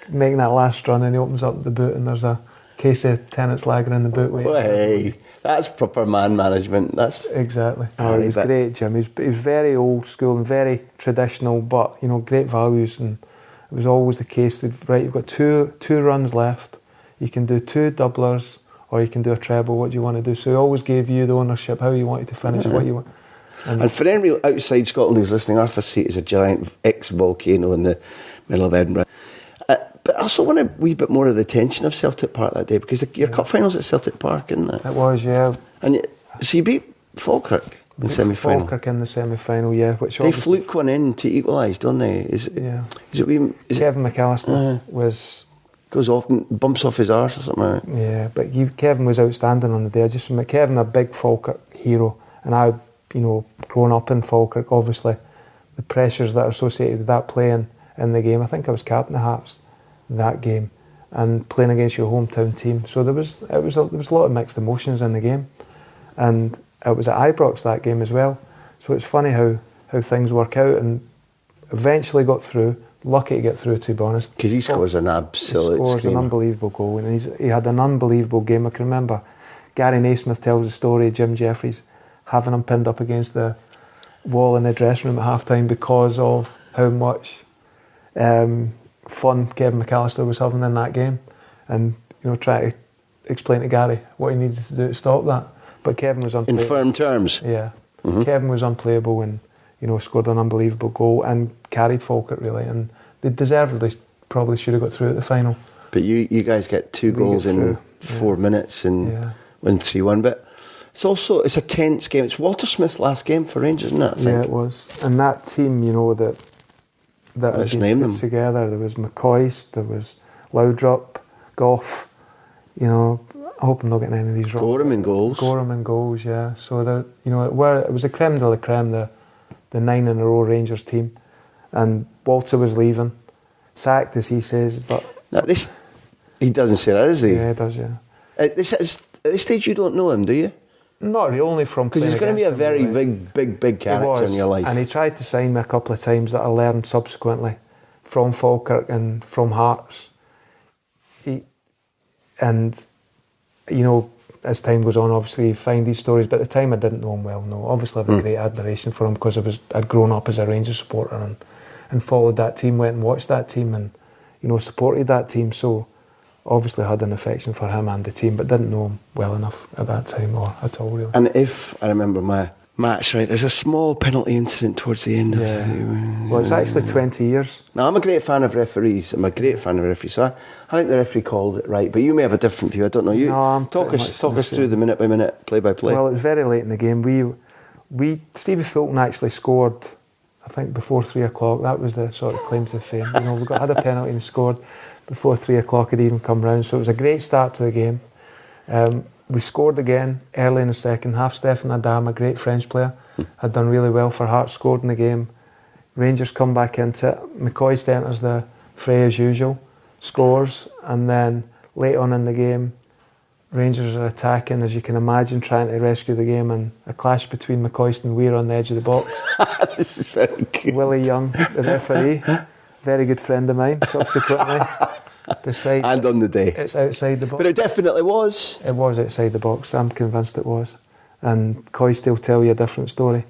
making that last run, and he opens up the boot and there's a case of Tennent's Lager in the boot waiting. Oh, hey, that's proper man management. That's exactly. He was great, Jim. He was very old school and very traditional, but, you know, great values. And it was always the case that, right, you've got two runs left. You can do 2 doublers, or you can do a treble. What do you want to do? So he always gave you the ownership, how you wanted to finish, what you want. And for anybody outside Scotland who's listening, Arthur's Seat is a giant ex-volcano in the middle of Edinburgh. But I also want a wee bit more of the tension of Celtic Park that day, because your cup final's at Celtic Park, isn't it? It was, yeah. And so you beat Falkirk in the semi-final. Falkirk in the semi-final, yeah. Which they fluke one in to equalise, don't they? Kevin McAllister goes off and bumps off his arse or something. Yeah, but Kevin was outstanding on the day. I just remember Kevin, a big Falkirk hero, and I, you know, growing up in Falkirk, obviously the pressures that are associated with that playing in the game. I think I was captain of Hearts that game, and playing against your hometown team. So there was a lot of mixed emotions in the game, and it was at Ibrox that game as well. So it's funny how things work out, and eventually got through. Lucky to get through, to be honest. Because he scores an absolute an unbelievable goal, and he had an unbelievable game. I can remember Gary Naismith tells the story of Jim Jeffries having him pinned up against the wall in the dressing room at half-time because of how much fun Kevin McAllister was having in that game, and, you know, trying to explain to Gary what he needed to do to stop that. But Kevin was unplayable. In firm terms? Yeah. Kevin was unplayable and, scored an unbelievable goal and carried Falkirk, really. And they deservedly probably should have got through at the final. But you guys get 2 goals in 4 minutes and win 3-1. But it's a tense game. It's Walter Smith's last game for Rangers, isn't it, I think? Yeah, it was. And that team, that Let's had name been put them together, there was McCoist, there was Loudrup, Gough, I hope I'm not getting any of these wrong. Gorham in goals. Yeah. So it was the creme de la creme, the 9 in a row Rangers team, and Walter was leaving, sacked as he says, but he doesn't say that, does he? Yeah, he does. Yeah. At this stage, you don't know him, do you? Not really, only from because he's going to be a very big character in your life. And he tried to sign me a couple of times that I learned subsequently from Falkirk and from Hearts. As time goes on, obviously you find these stories, but at the time I didn't know him well. No, obviously I have a great admiration for him because I'd grown up as a Rangers supporter and followed that team, went and watched that team and supported that team. So obviously had an affection for him and the team, but didn't know him well enough at that time or at all really. And if I remember my match right, there's a small penalty incident towards the end of it. Well, it's actually 20 years. Now, I'm a great fan of referees. So I think the referee called it right, but you may have a different view. I don't know. Talk us through the minute by minute, play by play. Well, it was very late in the game. Stevie Fulton actually scored, I think, before 3 o'clock. That was the sort of claim to fame. We had a penalty and scored before 3 o'clock had even come round. So it was a great start to the game. We scored again early in the second half. Stefan Adam, a great French player, had done really well for Hearts, scored in the game. Rangers come back into it. McCoist enters the fray as usual, scores, and then late on in the game, Rangers are attacking, as you can imagine, trying to rescue the game, and a clash between McCoist and Weir on the edge of the box. This is very good. Willie Young, the referee, very good friend of mine, subsequently. And on the day. It's outside the box. But it definitely was. It was outside the box. I'm convinced it was. And Coist will tell you a different story.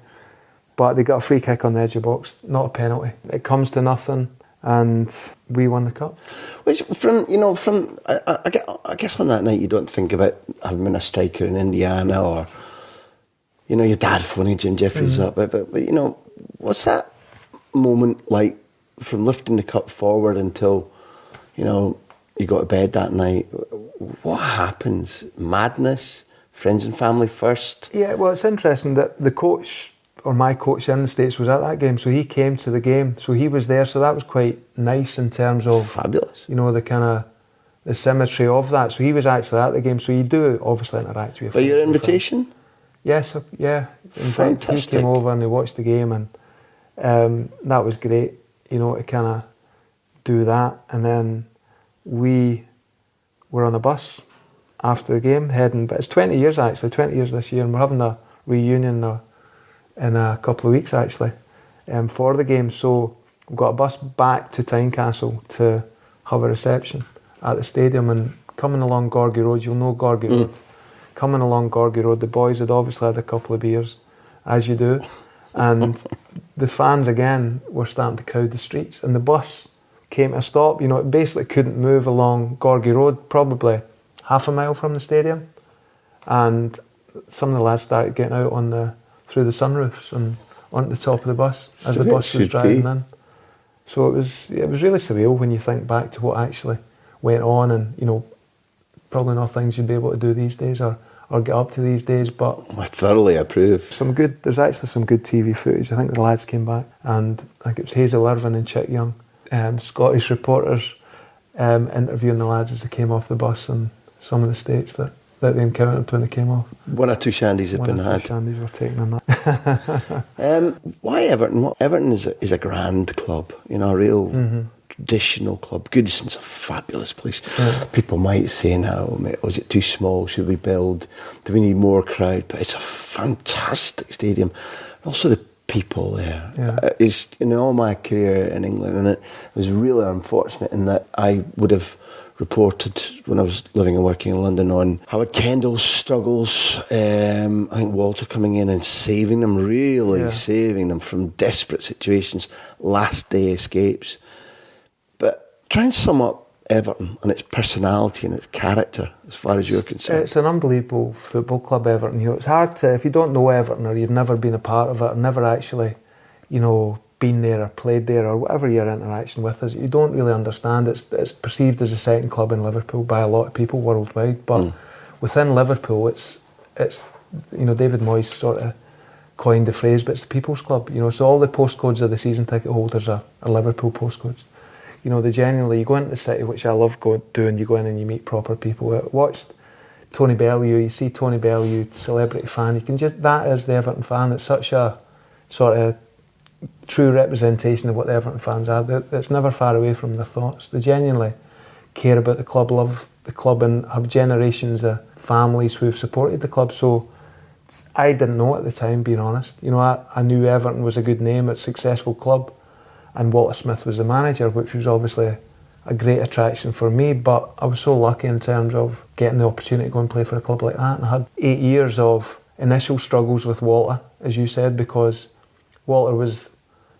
But they got a free kick on the edge of the box, not a penalty. It comes to nothing, and we won the cup. Which, I guess on that night you don't think about having been a striker in Indiana or, your dad phoning Jim Jeffries up. But what's that moment like from lifting the cup forward until, you go to bed that night? What happens? Madness? Friends and family first? Yeah, well, it's interesting that the coach, or my coach in the States, was at that game, so he came to the game, so he was there, so that was quite nice in terms of... Fabulous. The kind of, the symmetry of that, so he was actually at the game, so you do obviously interact with... By your invitation? Yes, yeah. Fantastic. He came over and he watched the game, and that was great, to kind of do that. And then we were on a bus after the game heading, but it's 20 years this year, and we're having a reunion in a couple of weeks actually for the game. So we've got a bus back to Tynecastle to have a reception at the stadium, and coming along Gorgie Road, you'll know Gorgie Road, coming along Gorgie Road, the boys had obviously had a couple of beers, as you do, and the fans again were starting to crowd the streets, and the bus came to a stop. It basically couldn't move along Gorgie Road, probably half a mile from the stadium, and some of the lads started getting out through the sunroofs and onto the top of the bus as the bus was driving in. So it was really surreal when you think back to what actually went on, and probably not things you'd be able to do these days or get up to these days, but I thoroughly approve. There's actually some good TV footage. I think the lads came back, and I think it was Hazel Irvine and Chick Young, Scottish reporters interviewing the lads as they came off the bus, and some of the states that they encountered when they came off. One or two shandies had been had. 2 shandies were taken on that. Why Everton? Everton is a grand club, a real traditional club. Goodison's a fabulous place. Yeah. People might say now, was it too small? Should we build? Do we need more crowd? But it's a fantastic stadium. Also the people there. Yeah. It's in all my career in England, and it was really unfortunate in that I would have reported when I was living and working in London on Howard Kendall's struggles. I think Walter coming in and saving them, saving them from desperate situations, last day escapes. But try and sum up Everton and its personality and its character, as far as you're concerned? It's an unbelievable football club, Everton. You know, it's hard to, if you don't know Everton or you've never been a part of it or never actually, you know, been there or played there or whatever your interaction with is, you don't really understand. It's perceived as a second club in Liverpool by a lot of people worldwide, but within Liverpool, it's you know, David Moyes sort of coined the phrase, but it's the people's club. You know, so all the postcodes of the season ticket holders are Liverpool postcodes. You know, you go into the city, which I love doing, you go in and you meet proper people. I watched Tony Bellew, you see Tony Bellew, celebrity fan, that is the Everton fan. It's such a sort of true representation of what the Everton fans are. It's never far away from their thoughts. They genuinely care about the club, love the club, and have generations of families who have supported the club. So I didn't know at the time, being honest. You know, I knew Everton was a good name, a successful club, and Walter Smith was the manager, which was obviously a great attraction for me. But I was so lucky in terms of getting the opportunity to go and play for a club like that. And I had 8 years of initial struggles with Walter, as you said, because Walter was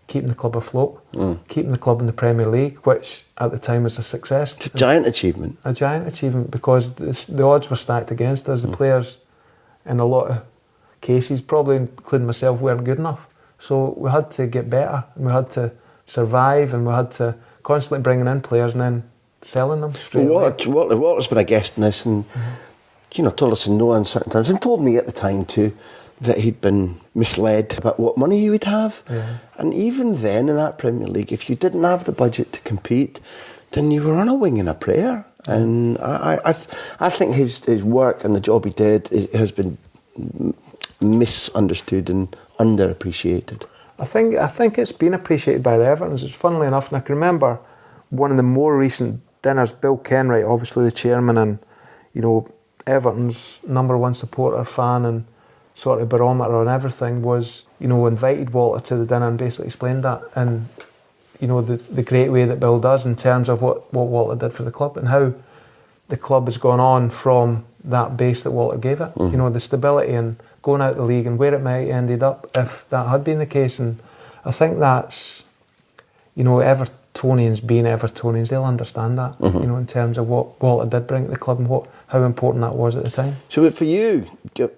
keeping the club afloat, keeping the club in the Premier League, which at the time was a success. It's a giant achievement. A giant achievement, because the odds were stacked against us. The players, in a lot of cases, probably including myself, weren't good enough. So we had to get better, and we had to survive, and we had to constantly bringing in players and then selling them straight away. Walter's been a guest in this, and you know, told us in no uncertain terms, and told me at the time too that he'd been misled about what money he would have. Yeah. And even then, in that Premier League, if you didn't have the budget to compete, then you were on a wing and a prayer. And I think his work and the job he did has been misunderstood and underappreciated. I think it's been appreciated by the Evertons. It's funnily enough, and I can remember one of the more recent dinners, Bill Kenwright, obviously the chairman and, you know, Everton's #1 supporter, fan and sort of barometer on everything, was, you know, invited Walter to the dinner and basically explained that, and you know, the great way that Bill does in terms of what Walter did for the club and how the club has gone on from that base that Walter gave it. You know, the stability and going out the league and where it might ended up if that had been the case. And I think that's, you know, Evertonians being Evertonians, they'll understand that, you know, in terms of what Walter did bring to the club and how important that was at the time. So for you,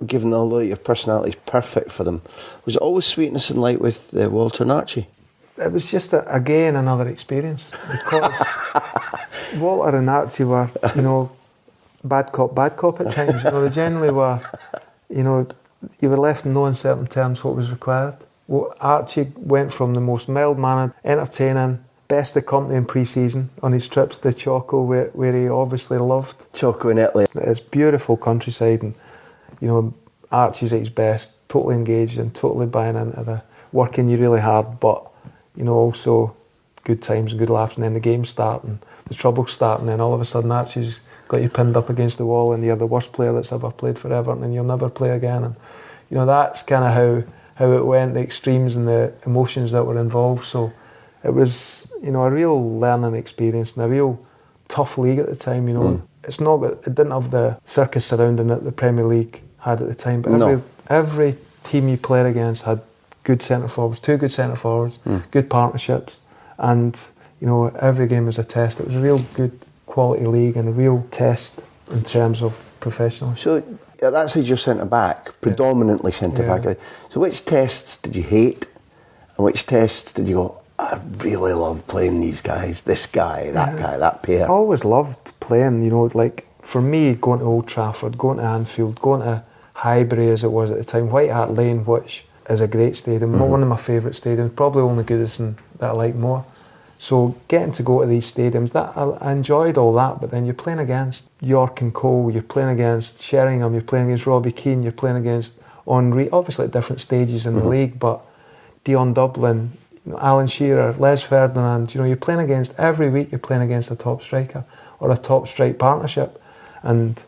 given although your personality is perfect for them, was it always sweetness and light with Walter and Archie? It was just, again, another experience, because Walter and Archie were, you know, bad cop at times. You know, they generally were, you know, you were left in no uncertain terms what was required. Well, Archie went from the most mild-mannered, entertaining, best of company in pre-season on his trips to Choco, where he obviously loved. Choco in Italy. It's beautiful countryside, and, you know, Archie's at his best, totally engaged and totally buying into working you really hard, but, you know, also good times and good laughs, and then the game start and the trouble start, and then all of a sudden Archie's got you pinned up against the wall and you're the worst player that's ever played for Everton and you'll never play again. And, you know, that's kind of how it went, the extremes and the emotions that were involved. So it was, you know, a real learning experience and a real tough league at the time. You know, it's not, it didn't have the circus surrounding it the Premier League had at the time, but every team you played against had good centre forwards, 2 good centre forwards, good partnerships, and, you know, every game was a test. It was a real good quality league and a real test in terms of professionalism. So at that stage you're centre back, predominantly centre back. So which tests did you hate, and which tests did you go, I really love playing these guys, this guy, that pair? I always loved playing, you know, like for me, going to Old Trafford, going to Anfield, going to Highbury as it was at the time, White Hart Lane, which is a great stadium, one of my favourite stadiums, probably only Goodison that I like more. So getting to go to these stadiums, that I enjoyed all that, but then you're playing against York and Cole, you're playing against Sheringham, you're playing against Robbie Keane, you're playing against Henry, obviously at different stages in the league, but Dion Dublin, you know, Alan Shearer, Les Ferdinand, you know, you're playing against, every week you're playing against a top striker or a top strike partnership. And,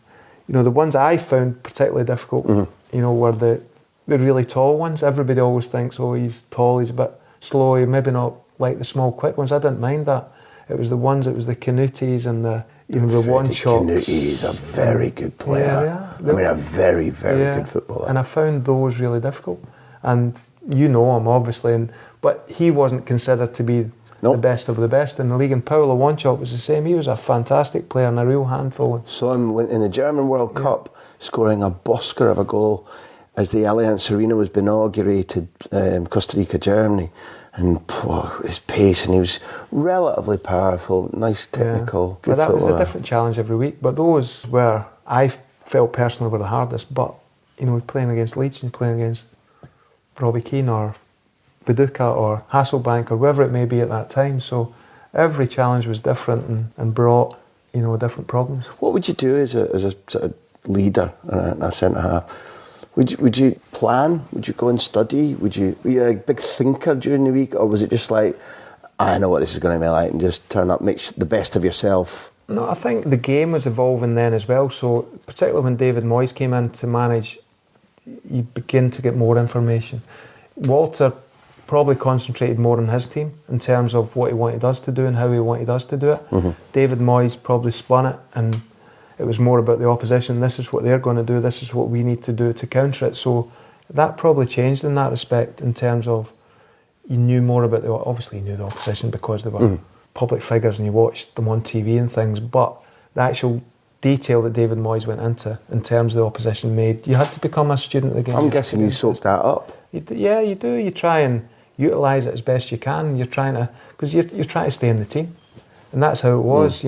you know, the ones I found particularly difficult, you know, were the really tall ones. Everybody always thinks, oh, he's tall, he's a bit slow, he's maybe not like the small quick ones. I didn't mind that. It was the Canutis and the, you know, the one shots. Canuti is a very good player. I mean, a very, very good footballer. And I found those really difficult. And you know him, obviously, but he wasn't considered to be Nope. the best of the best in the league. And Paulo Wanchope was the same. He was a fantastic player and a real handful. Saw him in the German World Cup scoring a busker of a goal as the Allianz Arena was being inaugurated, Costa Rica, Germany. And his pace, and he was relatively powerful, nice technical, good that footballer. was a different challenge every week. But those were, I felt personally, were the hardest. But, playing against Leeds and playing against Robbie Keane or Viduka or Hasselbank or whoever it may be at that time. So every challenge was different and brought, different problems. What would you do as a sort of leader and a centre half? Would you plan? Would you go and study? Were you a big thinker during the week, or was it just like, I know what this is going to be like, and just turn up, make the best of yourself? No, I think the game was evolving then as well. So particularly when David Moyes came in to manage, you begin to get more information. Walter probably concentrated more on his team in terms of what he wanted us to do and how he wanted us to do it. Mm-hmm. David Moyes probably spun it, and it was more about the opposition. This is what they're going to do. This is what we need to do to counter it. So that probably changed in that respect in terms of you knew more about obviously you knew the opposition because they were public figures and you watched them on TV and things, but the actual detail that David Moyes went into in terms of the opposition you had to become a student of the game. I'm guessing you soaked that up. You do. You try and utilise it as best you can. You're trying to stay in the team. And that's how it was,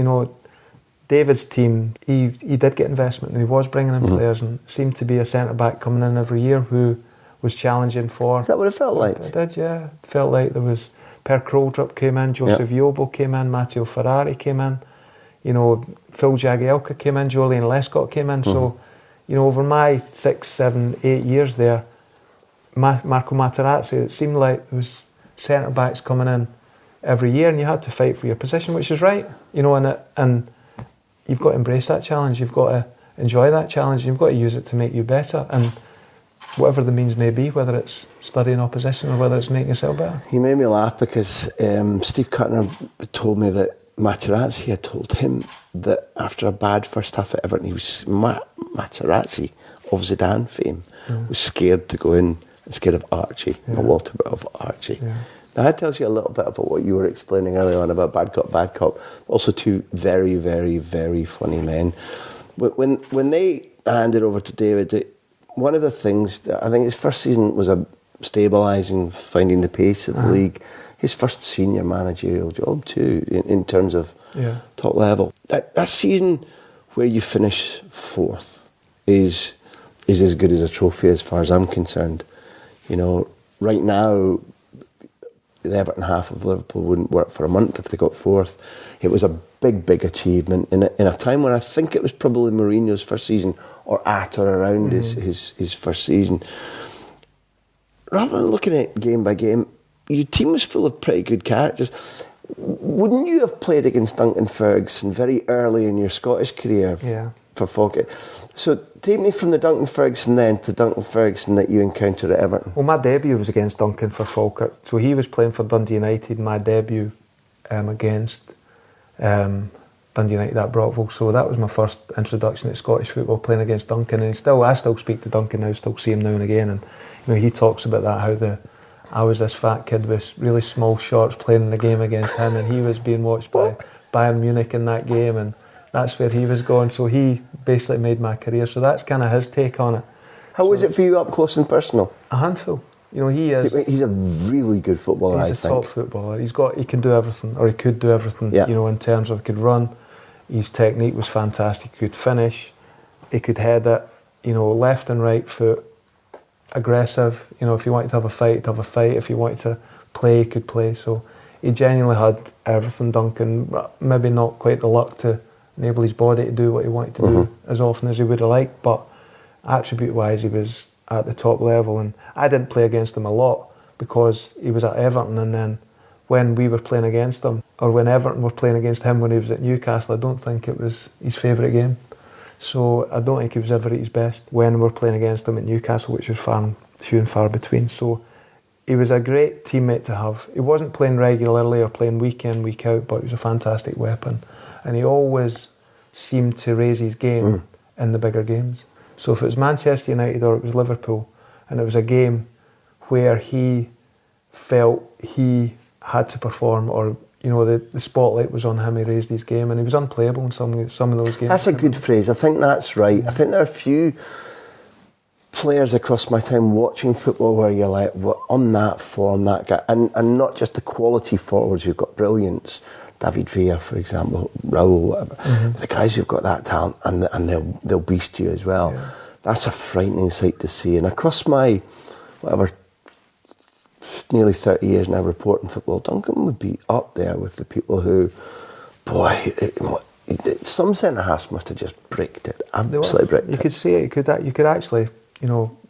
David's team, he did get investment and he was bringing in players, and seemed to be a centre-back coming in every year who was challenging for... Is that what it felt like? It did, yeah. It felt like there was... Per Kroldrup came in, Joseph Yobo came in, Matteo Ferrari came in, Phil Jagielka came in, Julian Lescott came in. So, over my 6, 7, 8 years there, Marco Materazzi, it seemed like there was centre-backs coming in every year, and you had to fight for your position, which is right, and you've got to embrace that challenge, you've got to enjoy that challenge, you've got to use it to make you better, and whatever the means may be, whether it's studying opposition or whether it's making yourself better. He made me laugh because Steve Cutner told me that Materazzi had told him that after a bad first half at Everton, he was Materazzi of Zidane fame, was scared to go in, and scared of Archie, or Walter of Archie. Yeah. Now, that tells you a little bit about what you were explaining earlier on about bad cop. Also, two very, very, very funny men. When they handed over to David, one of the things that I think his first season was a stabilising, finding the pace of the league. His first senior managerial job too, in terms of top level. That season where you finish fourth is as good as a trophy as far as I'm concerned. Right now, the Everton half of Liverpool wouldn't work for a month if they got fourth. It was a big, big achievement in a time where I think it was probably Mourinho's first season, or at or around his first season. Rather than looking at game by game, your team was full of pretty good characters. Wouldn't you have played against Duncan Ferguson very early in your Scottish career for Falkirk? So take me from the Duncan Ferguson then to the Duncan Ferguson that you encountered at Everton. Well, my debut was against Duncan for Falkirk. So he was playing for Dundee United, my debut against Dundee United at Brockville. So that was my first introduction to Scottish football, playing against Duncan. And I still speak to Duncan now, still see him now and again. And he talks about that, how I was this fat kid with really small shorts playing in the game against him, and he was being watched by Bayern Munich in that game, and that's where he was going. So he basically made my career. So that's kind of his take on it. How was it for you up close and personal? A handful. He is. He's a really good footballer, I think. He's a top footballer. He can do everything, or he could do everything, in terms of he could run. His technique was fantastic. He could finish. He could head it, left and right foot. Aggressive, if he wanted to have a fight, he'd have a fight. If he wanted to play, he could play. So he genuinely had everything, Duncan. Maybe not quite the luck to enable his body to do what he wanted to do as often as he would have liked, but attribute-wise, he was at the top level. And I didn't play against him a lot because he was at Everton, and then when we were playing against him, or when Everton were playing against him when he was at Newcastle, I don't think it was his favourite game. So I don't think he was ever at his best when we were playing against him at Newcastle, which was few and far between. So he was a great teammate to have. He wasn't playing regularly or playing week in, week out, but he was a fantastic weapon. And he always seemed to raise his game in the bigger games. So if it was Manchester United or it was Liverpool, and it was a game where he felt he had to perform, or the spotlight was on him. He raised his game, and he was unplayable in some of those games. That's a good phrase. I think that's right. I think there are a few players across my time watching football where you're like, well, on that form, that guy, and not just the quality forwards who've got brilliance. David Weir, for example, Raul, whatever. The guys who've got that talent, and they'll beast you as well. Yeah. That's a frightening sight to see. And across my, nearly 30 years now reporting football, Duncan would be up there with the people who, some centre-halves must have just bricked it. Absolutely bricked it. You could see it. You could actually,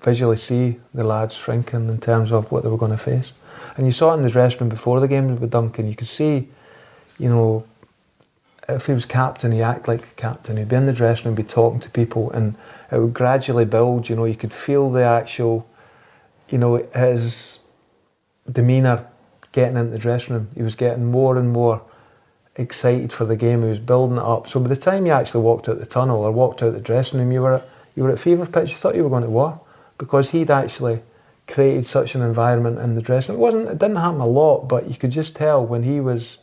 visually see the lads shrinking in terms of what they were going to face. And you saw it in the dressing room before the game with Duncan. You could see, if he was captain, he acted like a captain. He'd be in the dressing room, be talking to people, and it would gradually build. You could feel the actual, his demeanour getting into the dressing room. He was getting more and more excited for the game. He was building it up. So by the time you actually walked out the tunnel or walked out the dressing room, you were at fever pitch. You thought you were going to war, because he'd actually created such an environment in the dressing room. It didn't happen a lot, but you could just tell when he was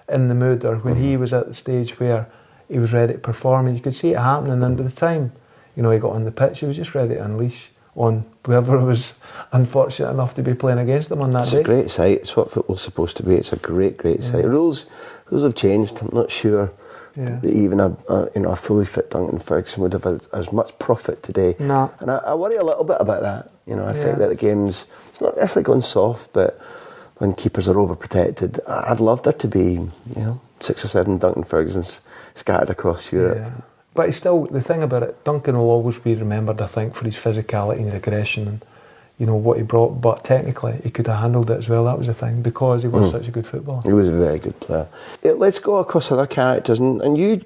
in the mood, or when he was at the stage where he was ready to perform, and you could see it happening. And by the time he got on the pitch, he was just ready to unleash on whoever was unfortunate enough to be playing against him on that day. It's a great sight. It's what football's supposed to be. It's a great sight. Rules have changed. I'm not sure that even a fully fit Duncan Ferguson would have as much profit today. No. And I worry a little bit about that. I think that the game's, it's not necessarily going soft, but when keepers are overprotected, I'd love there to be 6 or 7 Duncan Fergusons scattered across Europe. Yeah. But it's still, the thing about it, Duncan will always be remembered, I think, for his physicality and aggression and what he brought. But technically, he could have handled it as well. That was the thing, because he was such a good footballer. He was a very good player. Let's go across other characters, and you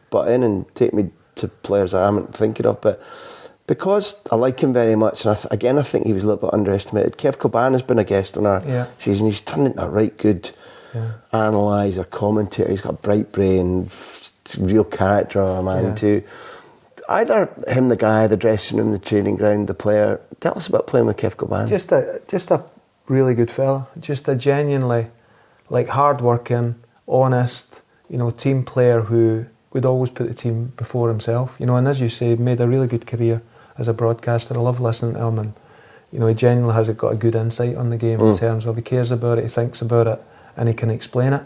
butt in and take me to players I haven't thinking of, but because I like him very much, and I think he was a little bit underestimated. Kev Coban has been a guest on our season. He's turned into a right good analyser, commentator. He's got a bright brain, real character of a man too. Either him, the guy, the dressing room, the training ground, the player. Tell us about playing with Kev Coban. Just a really good fella. Just a genuinely hard-working, honest, team player who would always put the team before himself. And as you say, made a really good career as a broadcaster. I love listening to him, and he genuinely has got a good insight on the game in terms of he cares about it, he thinks about it, and he can explain it.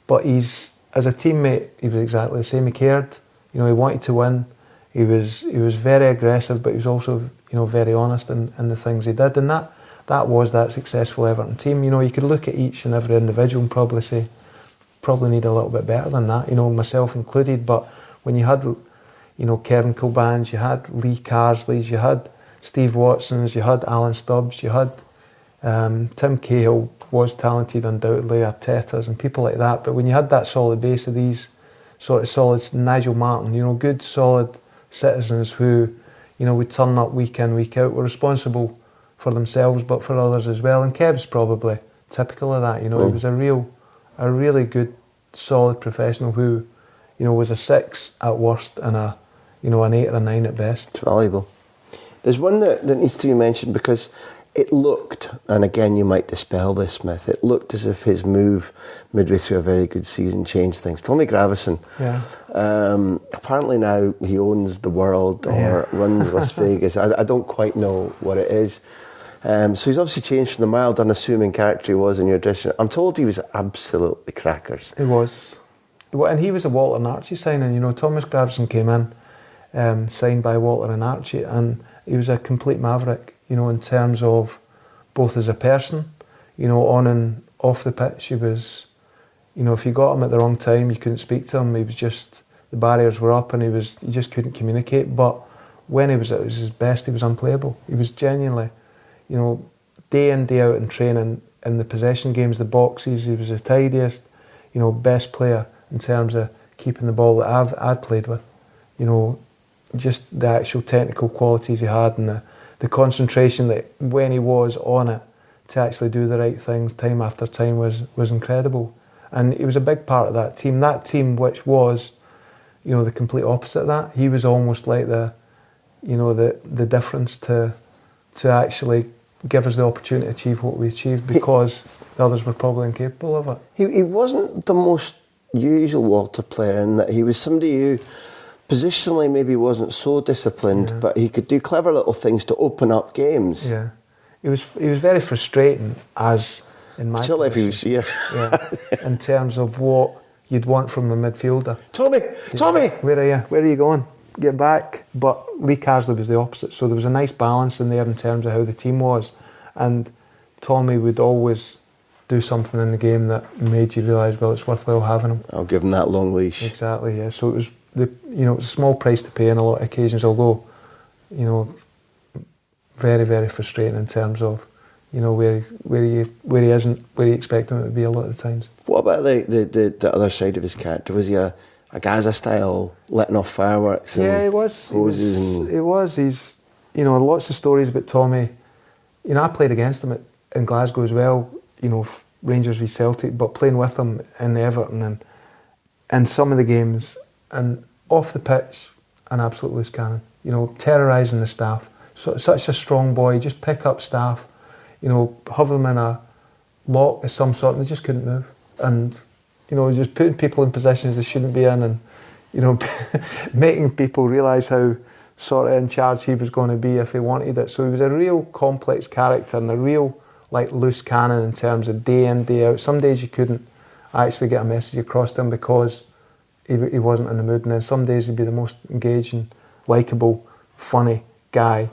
But as a teammate, he was exactly the same. He cared. He wanted to win. He was very aggressive, but he was also very honest in the things he did, and that was that successful Everton team. You could look at each and every individual and probably say, probably need a little bit better than that. Myself included. But when you had Kevin Colbans, you had Lee Carsleys, you had Steve Watsons, you had Alan Stubbs, you had Tim Cahill was talented undoubtedly, Arteta's and people like that. But when you had that solid base of these sort of solids, Nigel Martin, good solid citizens who would turn up week in, week out, were responsible for themselves but for others as well. And Kev's probably typical of that. He was a really good solid professional who was a 6 at worst and an 8 or a 9 at best. It's valuable. There's one that needs to be mentioned, because it looked, and again you might dispel this myth, it looked as if his move midway through a very good season changed things. Tommy Gravesen, apparently now he owns the world or runs Las Vegas. I don't quite know what it is. So he's obviously changed from the mild, unassuming character he was in your dressing room. I'm told he was absolutely crackers. He was. And he was a Walter and Archie signing. Thomas Gravesen came in, signed by Walter and Archie, and he was a complete maverick, in terms of both as a person, on and off the pitch. He was, if you got him at the wrong time, you couldn't speak to him. He was just, the barriers were up and he just couldn't communicate. But when he was at his best, he was unplayable. He was genuinely, day in, day out in training, in the possession games, the boxes, he was the tidiest, best player in terms of keeping the ball that I'd played with. Just the actual technical qualities he had, and the concentration that when he was on it to actually do the right things time after time was incredible. And he was a big part of that team which was, the complete opposite of that. He was almost like the difference to actually give us the opportunity to achieve what we achieved because the others were probably incapable of it. He wasn't the most usual Walter player in that he was somebody who positionally maybe wasn't so disciplined, but he could do clever little things to open up games. Yeah, he was very frustrating as in my Until if he was here. in terms of what you'd want from a midfielder. Tommy! Where are you? Where are you going? Get back. But Lee Carsley was the opposite, so there was a nice balance in there in terms of how the team was, and Tommy would always do something in the game that made you realise, well, it's worthwhile having him. I'll give him that long leash. Exactly, yeah. So it was it was a small price to pay on a lot of occasions, although, very, very frustrating in terms of, where he isn't where you expect him to be a lot of the times. What about the other side of his character? Was he a Gaza style, letting off fireworks? And he was. Roses He was. He's, lots of stories about Tommy. I played against him in Glasgow as well. Rangers v Celtic, but playing with him in Everton and some of the games, and off the pitch, an absolute loose cannon. Terrorising the staff. Such a strong boy. Just pick up staff. Have them in a lock of some sort, and they just couldn't move. And just putting people in positions they shouldn't be in, and making people realise how sort of in charge he was going to be if he wanted it. So he was a real complex character and a real loose cannon in terms of day in, day out. Some days you couldn't actually get a message across to him because he wasn't in the mood, and then some days he'd be the most engaging, likeable, funny guy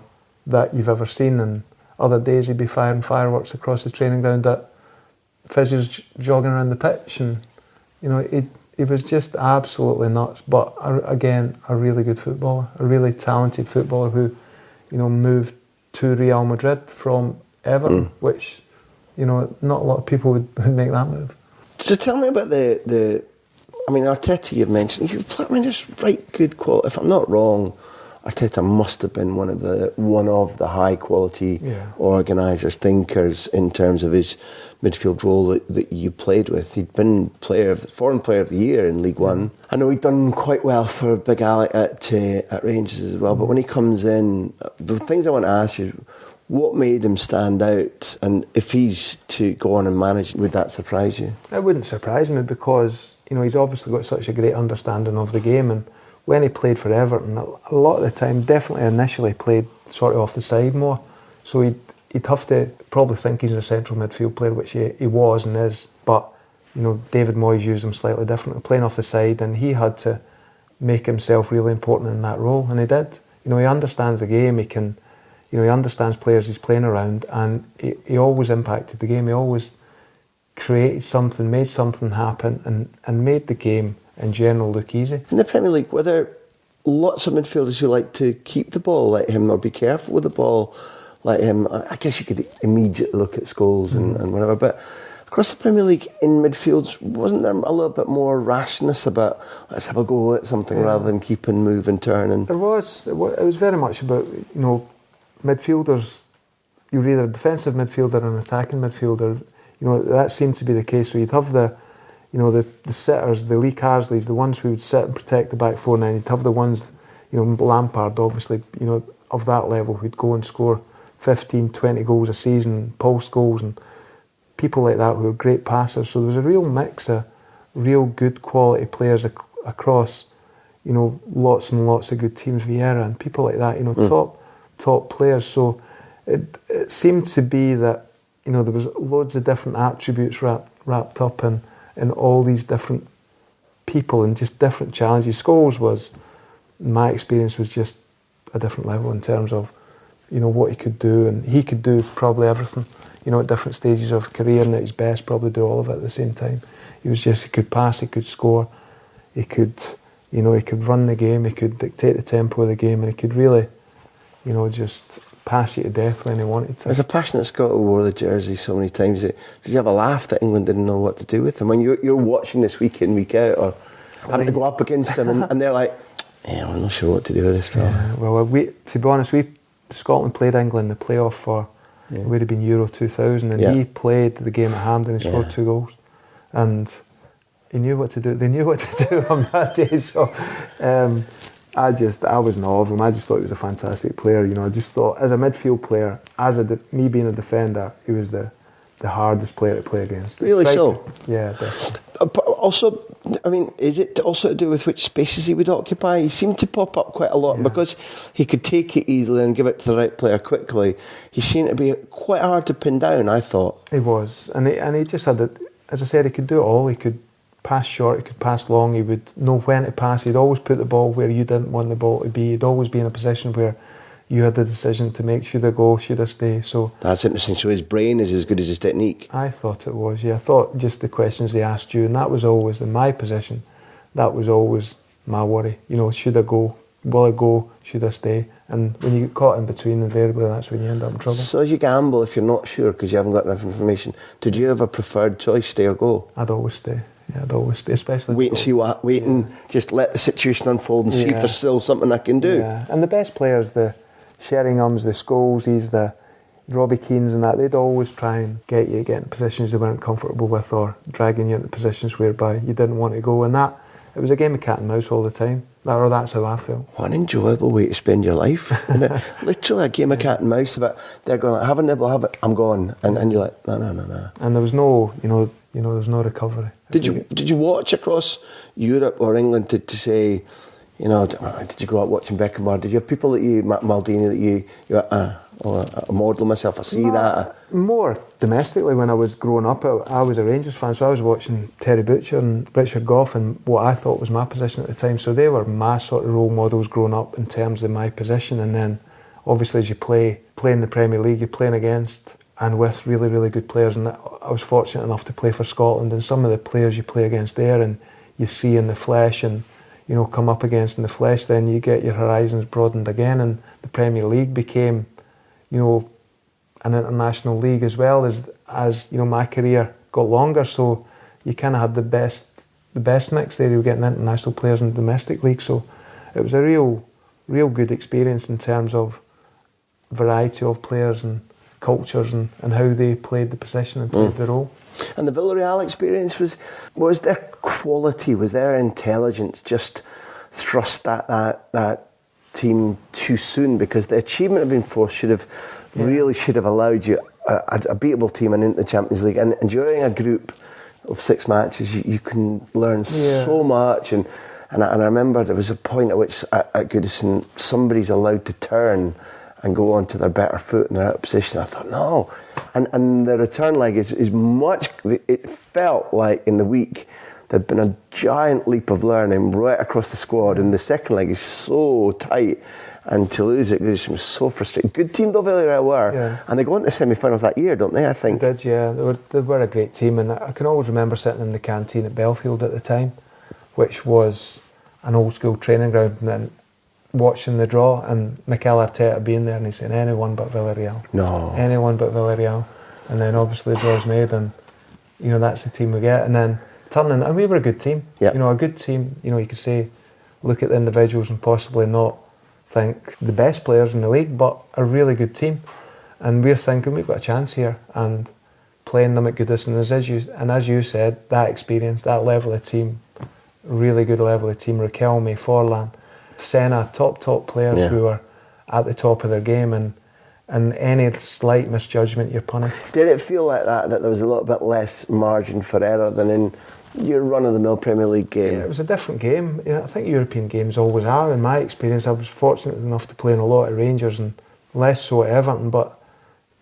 that you've ever seen, and other days he'd be firing fireworks across the training ground at physios jogging around the pitch, and he was just absolutely nuts. But again, a really good footballer, a really talented footballer who moved to Real Madrid from Everton, which not a lot of people would make that move. So tell me about the Arteta you've mentioned. Just right good quality. If I'm not wrong, Arteta must have been one of the high quality organisers, thinkers in terms of his midfield role that you played with. He'd been foreign player of the year in League One. I know he'd done quite well for Big Alec at Rangers as well. But when he comes in, the things I want to ask you: what made him stand out? And if he's to go on and manage, would that surprise you? It wouldn't surprise me because he's obviously got such a great understanding of the game, and when he played for Everton, a lot of the time, definitely initially played sort of off the side more. So he'd have to probably think he's a central midfield player, which he was and is. But David Moyes used him slightly differently, playing off the side, and he had to make himself really important in that role, and he did. He understands the game. He can, he understands players he's playing around, and he always impacted the game. He always created something, made something happen, and made the game in general look easy. In the Premier League, were there lots of midfielders who like to keep the ball like him or be careful with the ball like him? I guess you could immediately look at Scholes and whatever, but across the Premier League in midfields, wasn't there a little bit more rashness about let's have a go at something rather than keep and move and turn? And It was very much about midfielders. You were either a defensive midfielder or an attacking midfielder. That seemed to be the case. So you'd have the sitters, the Lee Carsleys, the ones who would sit and protect the back four, and then you'd have the ones, Lampard, obviously, of that level, who'd go and score 15, 20 goals a season, post goals, and people like that who were great passers. So there was a real mix of real good quality players across, lots and lots of good teams, Vieira and people like that, top players. So it seemed to be that, there was loads of different attributes wrapped up in all these different people and just different challenges. Scholes was, in my experience, was just a different level in terms of, what he could do, and he could do probably everything, at different stages of career, and at his best probably do all of it at the same time. He could pass, he could score, he could run the game, he could dictate the tempo of the game, and he could really, just pass you to death when he wanted to. As a passionate Scot who wore the jersey so many times, did you have a laugh that England didn't know what to do with him? When you're watching this week in, week out, or having to go up against him, and they're like, we're not sure what to do with this fella. Yeah, well, to be honest, Scotland played England in the playoff for, it would have been Euro 2000, and he played the game at Hampden and scored 2 goals. And he knew what to do. They knew what to do on that day. So, I was in awe of him. I just thought he was a fantastic player. I just thought, as a midfield player, me being a defender, he was the hardest player to play against. Really so? Yeah, definitely. But also, I mean, is it also to do with which spaces he would occupy? He seemed to pop up quite a lot because he could take it easily and give it to the right player quickly. He seemed to be quite hard to pin down, I thought. He was, and he just had it. As I said, he could do it all. He could pass short, he could pass long. He would know when to pass. He'd always put the ball where you didn't want the ball to be. He'd always be in a position where you had the decision to make, should I go, should I stay? So that's interesting. So his brain is as good as his technique. I thought it was, yeah. I thought just the questions they asked you, and that was always, in my position, that was always my worry. Should I go? Will I go? Should I stay? And when you get caught in between, invariably, that's when you end up in trouble. So as you gamble, if you're not sure because you haven't got enough information, did you have a preferred choice, stay or go? I'd always stay. Yeah, I'd always stay, especially... Just let the situation unfold and see if there's still something I can do. Yeah, and the best players, the Sheringhams, the Scholesies, the Robbie Keanes and that, they'd always try and get you to get in positions they weren't comfortable with, or dragging you into positions whereby you didn't want to go. And that, it was a game of cat and mouse all the time. That's how I felt. What an enjoyable way to spend your life. Literally a game of cat and mouse. But they're going, have a nibble, have it, I'm gone. And you're like, no. And there was no, there was no recovery. Did you watch across Europe or England to say, did you grow up watching Beckenbauer? Did you have people that Maldini, that you model myself, I see that? More domestically, when I was growing up, I was a Rangers fan, so I was watching Terry Butcher and Richard Gough and what I thought was my position at the time. So they were my sort of role models growing up in terms of my position. And then, obviously, as you play in the Premier League, you're playing against and with really, really good players. And I was fortunate enough to play for Scotland, and some of the players you play against there and you see in the flesh and come up against in the flesh, then you get your horizons broadened again, and the Premier League became an international league as well as my career got longer. So you kind of had the best mix there. You were getting international players in the domestic league, so it was a real good experience in terms of variety of players and cultures and how they played the position and played the role. And the Villarreal experience was their quality, was their intelligence just thrust that team too soon, because the achievement of being fourth should have allowed you a beatable team and into the Champions League. And during a group of 6 matches, you can learn so much. And I remember there was a point at which at Goodison somebody's allowed to turn and go on to their better foot and they're out of position. I thought, no. And the return leg is much... It felt like in the week there'd been a giant leap of learning right across the squad, and the second leg is so tight, and to lose it was so frustrating. Good team though, Villarreal were, and they go into the semi-finals that year, don't they, I think? They did, yeah. They were a great team, and I can always remember sitting in the canteen at Belfield at the time, which was an old school training ground, and then watching the draw and Mikel Arteta being there and he's saying anyone but Villarreal. No. Anyone but Villarreal. And then obviously the draw's made, and that's the team we get. And then turning, and we were a good team. Yep. A good team, you could say, look at the individuals and possibly not think the best players in the league, but a really good team. And we're thinking we've got a chance here, and playing them at Goodison, as you said, that experience, that level of team, really good level of team, Riquelme, Forlan, Senna, top players who were at the top of their game, and any slight misjudgment you're punished. Did it feel like that there was a little bit less margin for error than in your run-of-the-mill Premier League game? Yeah, it was a different game. I think European games always are, in my experience. I was fortunate enough to play in a lot at Rangers and less so at Everton, but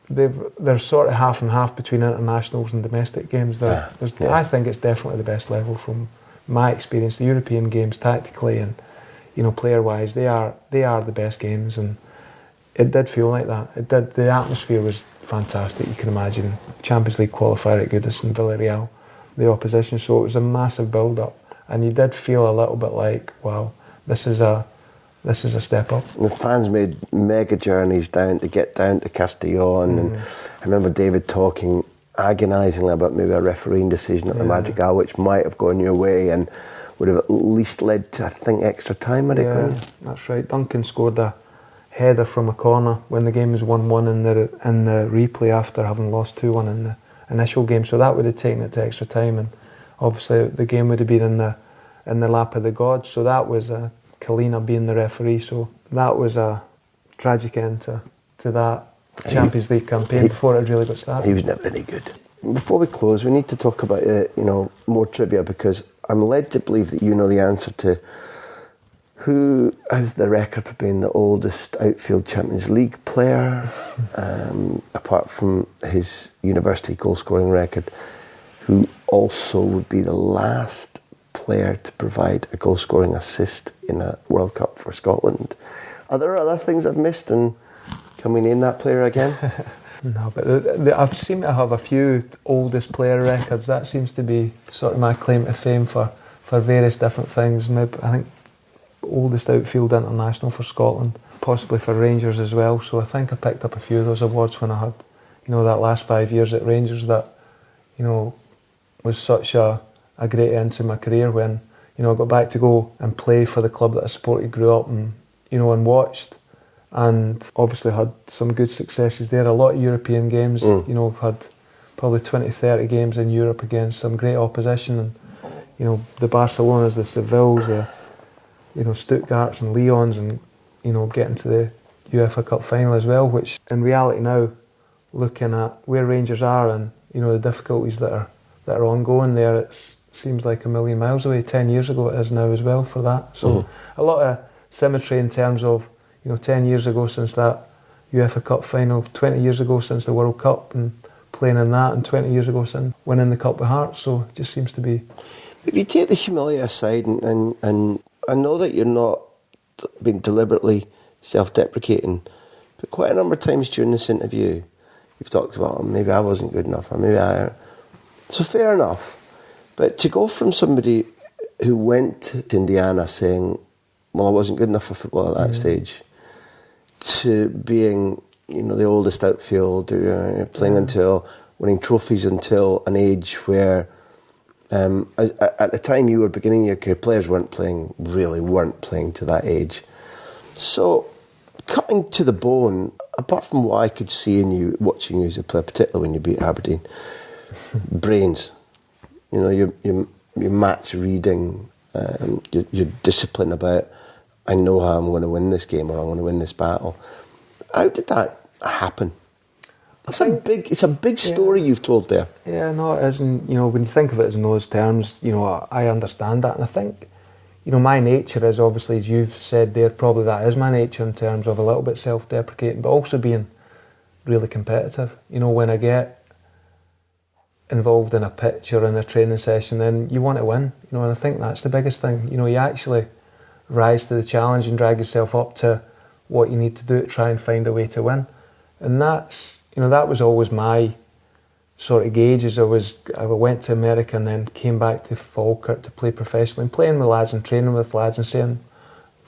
they're sort of half and half between internationals and domestic games. I think it's definitely the best level from my experience. The European games, tactically and player-wise, they are the best games, and it did feel like that. It did. The atmosphere was fantastic. You can imagine Champions League qualifier at Goodison, Villarreal, the opposition. So it was a massive build-up, and you did feel a little bit like, wow, this is a step up. And the fans made mega journeys to get down to Castellón, and I remember David talking agonisingly about maybe a refereeing decision at the Magic Hour, which might have gone your way and would have at least led to, I think, extra time. That's right. Duncan scored a header from a corner when the game was 1-1 in the replay after having lost 2-1 in the initial game. So that would have taken it to extra time, and obviously the game would have been in the lap of the gods. So that was Kalina being the referee. So that was a tragic end to that Champions League campaign before it really got started. He was never any good. Before we close, we need to talk about more trivia, because I'm led to believe that you know the answer to who has the record for being the oldest outfield Champions League player, apart from his university goal-scoring record, who also would be the last player to provide a goal-scoring assist in a World Cup for Scotland. Are there other things I've missed, and can we name that player again? No, but I've seemed to have a few oldest player records. That seems to be sort of my claim to fame for various different things. Maybe I think oldest outfield international for Scotland, possibly for Rangers as well. So I think I picked up a few of those awards when I had, that last 5 years at Rangers. That, was such a great end to my career when, I got back to go and play for the club that I supported, grew up and, and watched. And obviously had some good successes there. A lot of European games, had probably 20, 30 games in Europe against some great opposition. And, the Barcelonas, the Sevilles, the, Stuttgarts and Lyons, and, getting to the UEFA Cup final as well, which in reality now, looking at where Rangers are and, the difficulties that are ongoing there, it seems like a million miles away. 10 years ago it is now as well for that. So a lot of symmetry in terms of, 10 years ago since that UEFA Cup final, 20 years ago since the World Cup and playing in that, and 20 years ago since winning the Cup with Hearts. So it just seems to be... If you take the humility aside, and I know that you're not being deliberately self-deprecating, but quite a number of times during this interview, you've talked about, maybe I wasn't good enough, or maybe I... So fair enough. But to go from somebody who went to Indiana saying, well, I wasn't good enough for football at that stage, to being, the oldest outfield, playing until winning trophies until an age where, at the time you were beginning your career, players weren't playing to that age. So, cutting to the bone, apart from what I could see in you, watching you as a player, particularly when you beat Aberdeen, brains, your match reading, your discipline about, I know how I'm going to win this game, or I'm going to win this battle. How did that happen? It's a big story you've told there. Yeah, no, it isn't. When you think of it in those terms, I understand that, and I think, my nature is obviously, as you've said there, probably that is my nature in terms of a little bit self-deprecating, but also being really competitive. When I get involved in a pitch or in a training session, then you want to win. And I think that's the biggest thing. You actually rise to the challenge and drag yourself up to what you need to do to try and find a way to win. And that's, that was always my sort of gauge. As I went to America and then came back to Falkirk to play professionally, and playing with lads and training with lads and saying,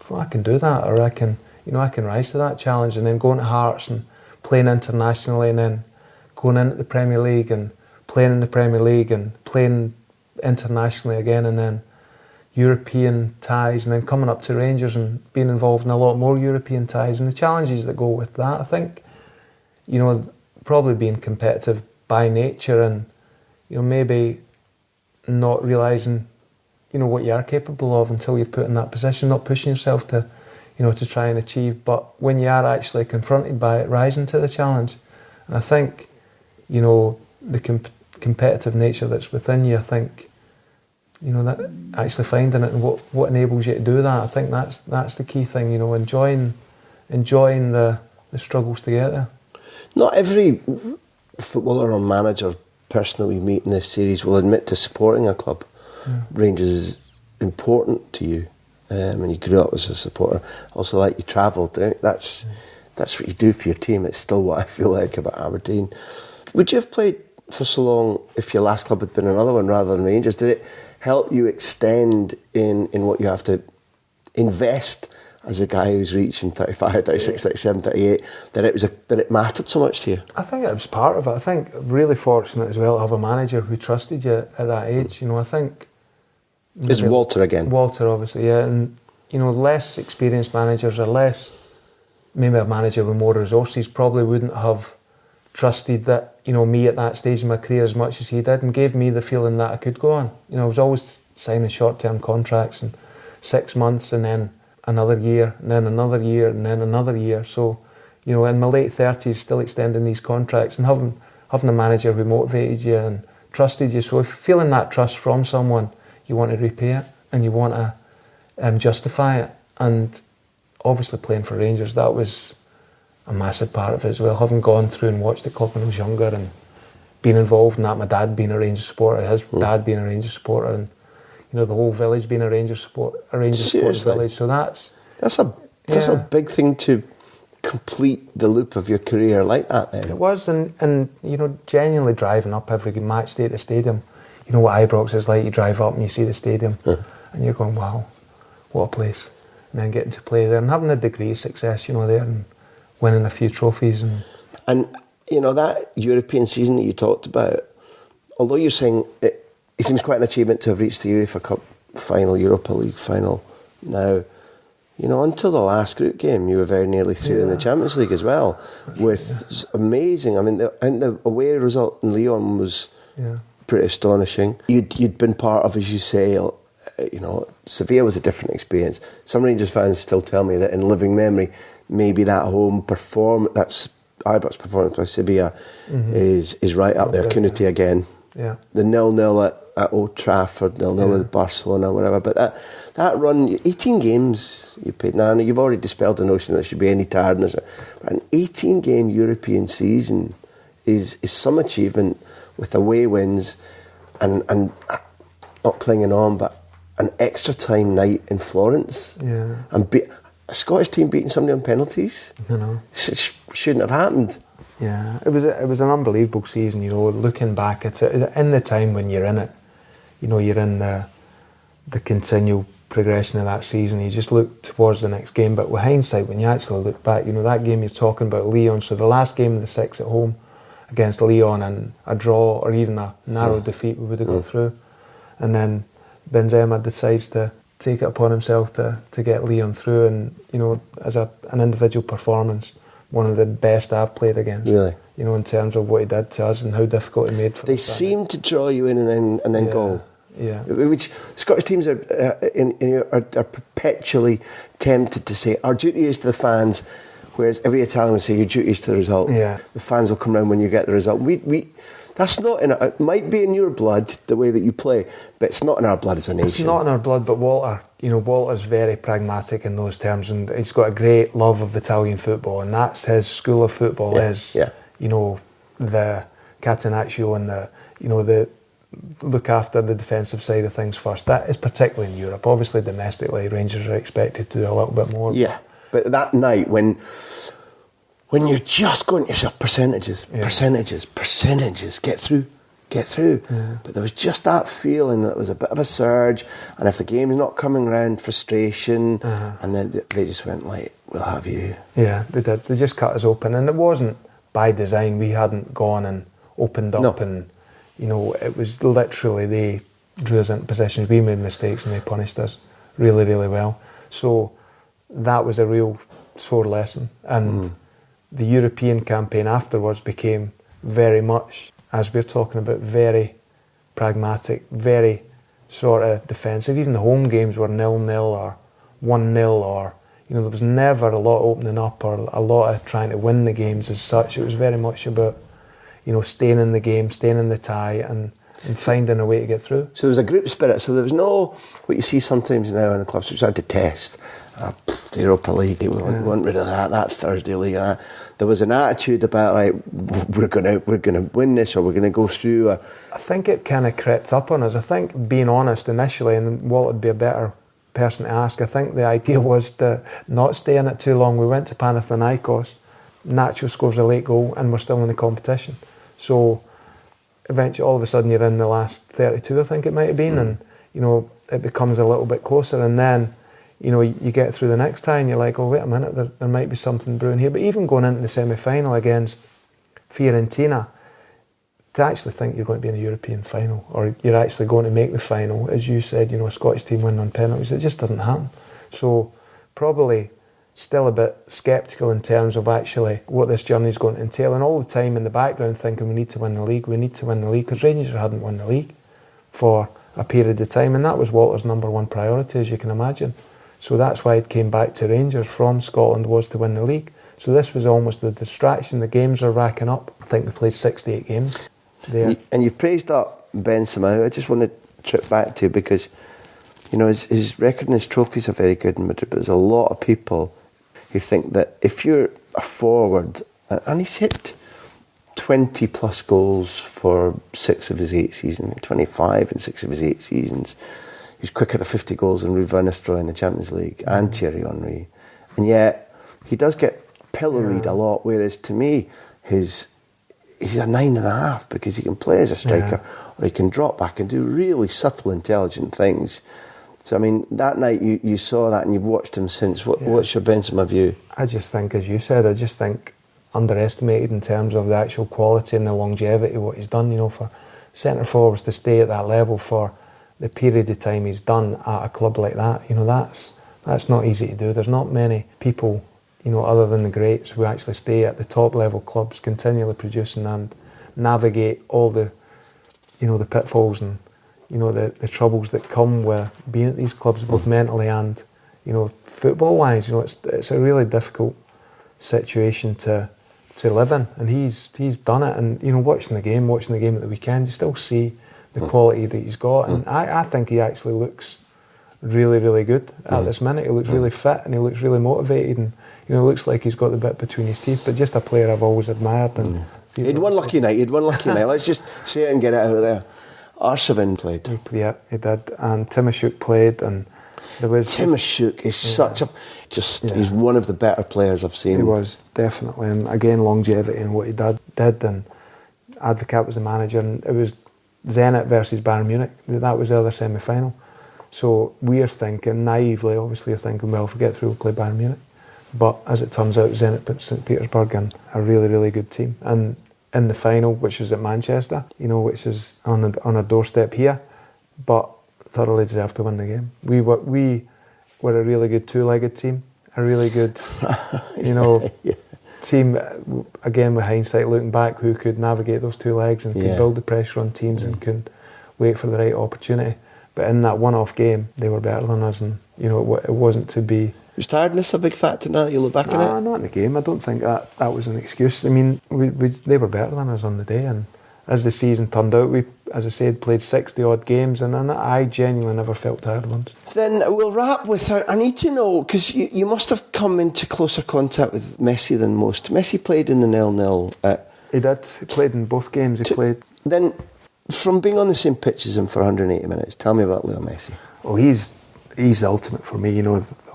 well, I can do that, or I can rise to that challenge. And then going to Hearts and playing internationally, and then going into the Premier League and playing in the Premier League and playing internationally again, and then European ties, and then coming up to Rangers and being involved in a lot more European ties, and the challenges that go with that. I think, probably being competitive by nature, and, maybe not realising, what you are capable of until you're put in that position, not pushing yourself to, to try and achieve, but when you are actually confronted by it, rising to the challenge. And I think, the competitive nature that's within you, I think, that actually finding it and what enables you to do that, I think that's the key thing, enjoying the struggles to get there. Not every footballer or manager, person that we meet in this series, will admit to supporting a club. Rangers is important to you, and you grew up as a supporter. Also, like, you travelled. That's what you do for your team. It's still what I feel like about Aberdeen. Would you have played for so long if your last club had been another one rather than Rangers? Did it help you extend in what you have to invest as a guy who's reaching 35, 36, 37, 38, that it mattered so much to you? I think it was part of it. I think really fortunate as well to have a manager who trusted you at that age. I think... Is Walter again? Walter, obviously, yeah. And, less experienced managers, or maybe a manager with more resources, probably wouldn't have trusted that, me at that stage in my career as much as he did, and gave me the feeling that I could go on. I was always signing short-term contracts and 6 months, and then another year, and then another year, and then another year. So, you know, in my late 30s, still extending these contracts and having a manager who motivated you and trusted you. So if feeling that trust from someone, you want to repay it and you want to justify it. And obviously playing for Rangers, that was a massive part of it as well. Having gone through and watched the club when I was younger and being involved in that, my dad being a Rangers supporter, his dad being a Rangers supporter, and you know, the whole village being a Rangers supporters village. So that's a big thing to complete the loop of your career like that then. It was, and you know, genuinely driving up every match day at the stadium, you know what Ibrox is like. You drive up and you see the stadium and you're going, wow, what a place. And then getting to play there and having a degree of success, you know, there, and winning a few trophies. And you know, that European season that you talked about, although you're saying it seems quite an achievement to have reached the UEFA Cup final, Europa League final now, you know, until the last group game, you were very nearly through in the Champions League as well, with amazing. I mean, the away result in Lyon was pretty astonishing. You'd been part of, as you say, you know, Sevilla was a different experience. Some Rangers fans still tell me that in living memory, maybe that home that's Ibrox performance by Sevilla is right up there. Kuniti again. Yeah. The 0-0 at Old Trafford, 0-0 with Barcelona, whatever. But that run, 18 games you played. Now, you've already dispelled the notion that there should be any tiredness. But an 18-game European season is some achievement with away wins and not clinging on, but an extra time night in Florence. Yeah. And a Scottish team beating somebody on penalties. I know. It shouldn't have happened. Yeah, it was an unbelievable season, you know, looking back at it, in the time when you're in it, you know, you're in the continual progression of that season, you just look towards the next game, but with hindsight, when you actually look back, you know, that game you're talking about, Lyon, so the last game of the six at home against Lyon, and a draw or even a narrow defeat, we would have gone through, and then Benzema decides to take it upon himself to get Lyon through, and, you know, as an individual performance, one of the best I've played against. Really? You know, in terms of what he did to us and how difficult he made for us. They seem to draw you in and then go. Yeah. Which Scottish teams are perpetually tempted to say, our duty is to the fans, whereas every Italian would say, your duty is to the result. Yeah. The fans will come round when you get the result. That's not it might be in your blood, the way that you play, but it's not in our blood as a nation. It's not in our blood, but Walter's very pragmatic in those terms, and he's got a great love of Italian football, and that's his school of football you know, the catenaccio and the look after the defensive side of things first. That is particularly in Europe. Obviously, domestically, Rangers are expected to do a little bit more. Yeah, but that night when you're just going to yourself, percentages, get through. Yeah. But there was just that feeling that there was a bit of a surge, and if the game's not coming round, frustration, and then they just went like, we'll have you. Yeah, they did. They just cut us open, and it wasn't by design. We hadn't gone and opened up, and, you know, it was literally they drew us into positions, we made mistakes, and they punished us really, really well. So that was a real sore lesson, and the European campaign afterwards became very much, as we're talking about, very pragmatic, very sort of defensive. Even the home games were 0-0 or 1-0, or, you know, there was never a lot opening up or a lot of trying to win the games as such. It was very much about, you know, staying in the game, staying in the tie, and finding a way to get through. So there was a group spirit. So there was no, what you see sometimes now in the clubs, which I detest, the Europa League, we want rid of that Thursday league. There was an attitude about, like, we're gonna win this, or we're gonna go through. I think it kind of crept up on us. I think, being honest, initially, and Walt would be a better person to ask, I think the idea was to not stay in it too long. We went to Panathinaikos, Nacho scores a late goal, and we're still in the competition. So eventually, all of a sudden, you're in the last 32, I think it might have been, and, you know, it becomes a little bit closer, and then, you know, you get through the next time, you're like, oh, wait a minute, there might be something brewing here. But even going into the semi-final against Fiorentina, to actually think you're going to be in a European final, or you're actually going to make the final, as you said, you know, a Scottish team winning on penalties, it just doesn't happen. So probably still a bit sceptical in terms of actually what this journey is going to entail, and all the time in the background thinking we need to win the league, because Rangers hadn't won the league for a period of time, and that was Walter's number one priority, as you can imagine. So that's why it came back to Rangers from Scotland, was to win the league. So this was almost the distraction. The games are racking up. I think we played 68 games there. And you've praised up Benzema. I just want to trip back to, because his record and his trophies are very good in Madrid, but there's a lot of people who think that if you're a forward, and he's hit 20 plus goals for 6 of his 8 seasons, 25 in 6 of his 8 seasons. He's quicker to 50 goals than Ruud van Nistelrooy in the Champions League and Thierry Henry. And yet, he does get pilloried a lot, whereas to me, he's a 9.5 because he can play as a striker, or he can drop back and do really subtle, intelligent things. So, I mean, that night you saw that and you've watched him since. What's your Benzema view? I just think, as you said, underestimated in terms of the actual quality and the longevity of what he's done. For centre forwards to stay at that level for the period of time he's done at a club like that, that's not easy to do. There's not many people, other than the greats, who actually stay at the top level clubs, continually producing and navigate all the, the pitfalls and the troubles that come with being at these clubs, both mentally and football wise. It's a really difficult situation to live in, and he's done it. And watching the game at the weekend, you still see the quality that he's got, and I think he actually looks really, really good at this minute. He looks really fit and he looks really motivated, and looks like he's got the bit between his teeth. But just a player I've always admired. And he'd one lucky night. Let's just say it and get it out of there. Arshavin played. Yeah, he did, and Timashuk played, and there was Timashuk is he's one of the better players I've seen. He was, definitely, and again, longevity in what he did, and Advocat was the manager, and it was Zenit versus Bayern Munich. That was the other semi-final. So we're thinking, naively, obviously, well, if we get through, we'll play Bayern Munich. But as it turns out, Zenit put St. Petersburg in a really, really good team. And in the final, which is at Manchester, which is on a doorstep here, but thoroughly deserved to win the game. We were a really good two-legged team, a really good, team. Again, with hindsight, looking back, who could navigate those 2 legs and could build the pressure on teams and could wait for the right opportunity. But in that one-off game, they were better than us, and it wasn't to be. Was tiredness a big factor now that you look back on it? Not in the game. I don't think that was an excuse. I mean, they were better than us on the day, and as the season turned out, we, as I said, played 60-odd games, and I genuinely never felt tired once. Then we'll wrap with, I need to know, because you must have come into closer contact with Messi than most. Messi played in the 0-0. He did. He played in both games. Then, from being on the same pitch as him for 180 minutes, tell me about Leo Messi. Well, he's the ultimate for me.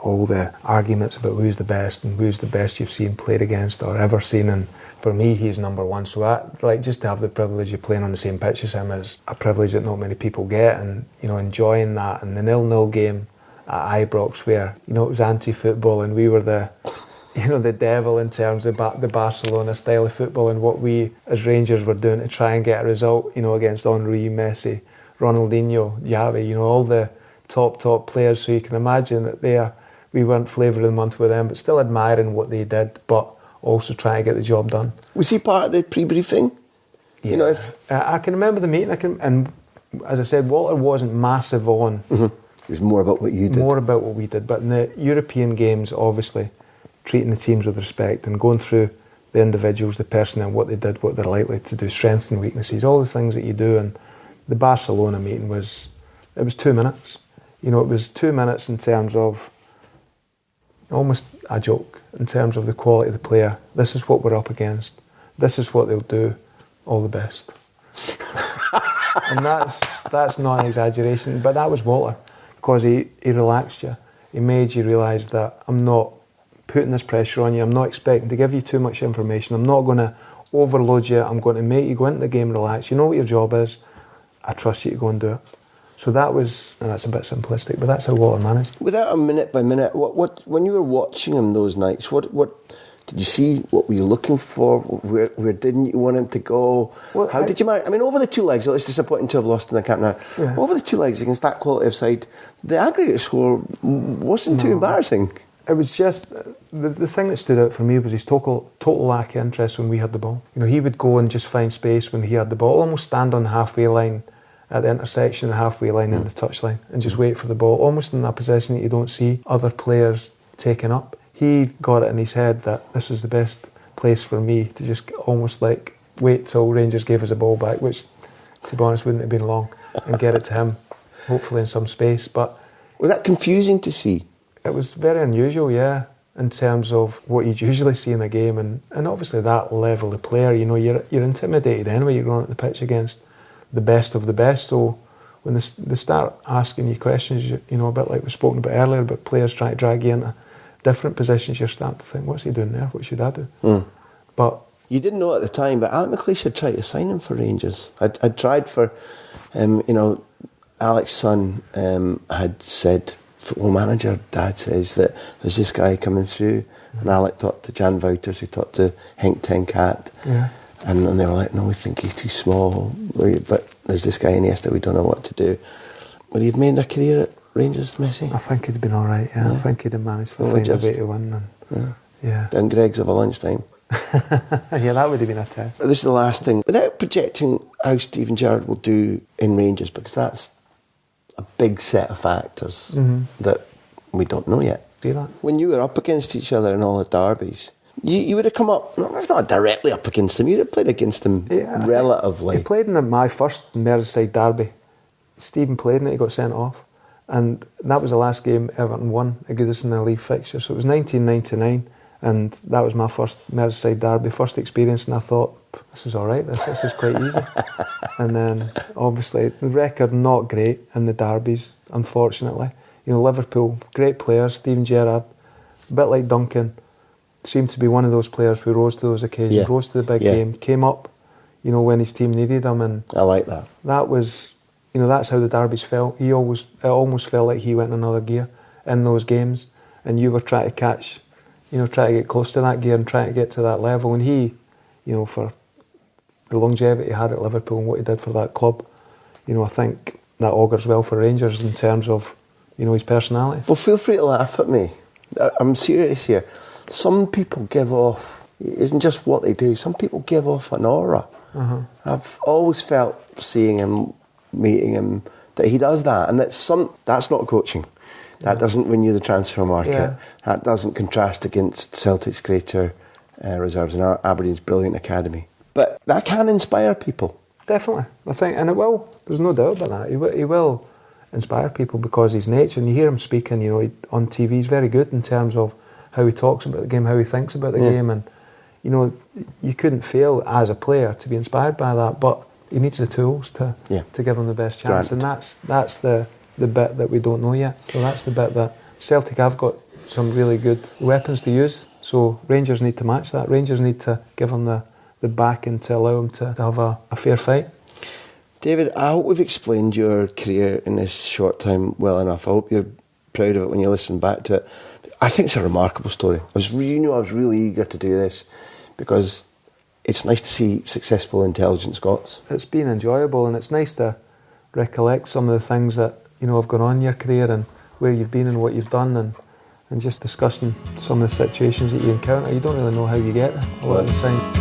All the arguments about who's the best and who's the best you've seen played against or ever seen, and for me, he's number one. So just to have the privilege of playing on the same pitch as him is a privilege that not many people get, and enjoying that. And the 0-0 game at Ibrox, where it was anti-football, and we were the the devil in terms of the Barcelona style of football, and what we as Rangers were doing to try and get a result, against Henry, Messi, Ronaldinho, Xavi, all the top players. So you can imagine that we weren't flavour of the month with them, but still admiring what they did, but also trying to get the job done. Was he part of the pre-briefing? Yeah. I can remember the meeting, and as I said, Walter wasn't massive on. Mm-hmm. It was more about what you did. More about what we did. But in the European games, obviously, treating the teams with respect and going through the individuals, the personnel, what they did, what they're likely to do, strengths and weaknesses, all the things that you do. And the Barcelona meeting was 2 minutes. It was 2 minutes in terms of almost a joke, in terms of the quality of the player. This is what we're up against. This is what they'll do. All the best. And that's not an exaggeration, but that was Walter, because he relaxed you. He made you realise that I'm not putting this pressure on you. I'm not expecting to give you too much information. I'm not going to overload you. I'm going to make you go into the game relaxed. You know what your job is. I trust you to go and do it. So that's a bit simplistic, but that's how Walter managed. Without a minute by minute, what when you were watching him those nights, what did you see? What were you looking for? Where didn't you want him to go? Well, how did you manage? I mean, over the 2 legs, it's disappointing to have lost in the camp now. Yeah. Over the 2 legs against that quality of side, the aggregate score wasn't too embarrassing. It was just, the thing that stood out for me was his total lack of interest when we had the ball. He would go and just find space when he had the ball, almost stand on the halfway line at the intersection, the halfway line and the touchline, and just wait for the ball, almost in a position that you don't see other players taking up. He got it in his head that this was the best place for me to just almost like wait till Rangers gave us a ball back, which, to be honest, wouldn't have been long, and get it to him, hopefully in some space. But was that confusing to see? It was very unusual, yeah, in terms of what you'd usually see in a game, and obviously that level of player, you know, you're intimidated anyway. You're going at the pitch against the best of the best. So when they start asking you questions, you know, a bit like we've spoken about earlier, about players trying to drag you into different positions, you're starting to think, what's he doing there? What should I do? But you didn't know at the time, but Alec McLeish had tried to sign him for Rangers. I'd tried for, you know, Alec's son had said, football manager, Dad says that there's this guy coming through, and Alec talked to Jan Wouters, who talked to Henk ten Kat, and they were like, no, we think he's too small, but there's this guy Iniesta, we don't know what to do. Would he have made a career at Rangers, Messi? I think he'd have been alright, yeah. I think he'd have managed to find a way to win. And, Down Greg's of a lunchtime. Yeah, that would have been a test. This is the last thing. Without projecting how Steven Gerrard will do in Rangers, because that's a big set of factors that we don't know yet. See that? When you were up against each other in all the derbies, you would have come up, not directly up against him, you'd have played against him relatively. He played in my first Merseyside derby. Stephen played in it, he got sent off. And that was the last game Everton won at Goodison in a league fixture. So it was 1999, and that was my first Merseyside derby, first experience, and I thought, this is alright, this is quite easy. And then, obviously, the record not great in the derbies, unfortunately. You know, Liverpool, great players, Steven Gerrard, a bit like Duncan, seemed to be one of those players who rose to those occasions, rose to the big game, came up, you know, when his team needed him. And I like that. That was, you know, that's how the derbies felt. It almost felt like he went in another gear in those games, and you were trying to catch, you know, trying to get close to that gear and trying to get to that level. And he, you know, for the longevity he had at Liverpool and what he did for that club, you know, I think that augurs well for Rangers in terms of, you know, his personality. Well, feel free to laugh at me. I'm serious here. Some people give off, it isn't just what they do, some people give off an aura. I've always felt, seeing him, meeting him, that he does that, and that's not coaching. That doesn't win you the transfer market. That doesn't contrast against Celtic's greater reserves and Aberdeen's brilliant academy. But that can inspire people. Definitely, I think, and it will. There's no doubt about that. He will inspire people because his nature, and you hear him speaking, you know, on TV, he's very good in terms of how he talks about the game, how he thinks about the game, and, you know, you couldn't fail as a player to be inspired by that, but he needs the tools to give him the best chance. And that's the bit that we don't know yet. So that's the bit that Celtic have got some really good weapons to use, so Rangers need to match that. Rangers need to give him the backing to allow him to have a fair fight. David, I hope we've explained your career in this short time well enough. I hope you're proud of it when you listen back to it. I think it's a remarkable story. I was really eager to do this because it's nice to see successful, intelligent Scots. It's been enjoyable, and it's nice to recollect some of the things that, you know, have gone on in your career and where you've been and what you've done, and just discussing some of the situations that you encounter. You don't really know how you get there a lot of the time.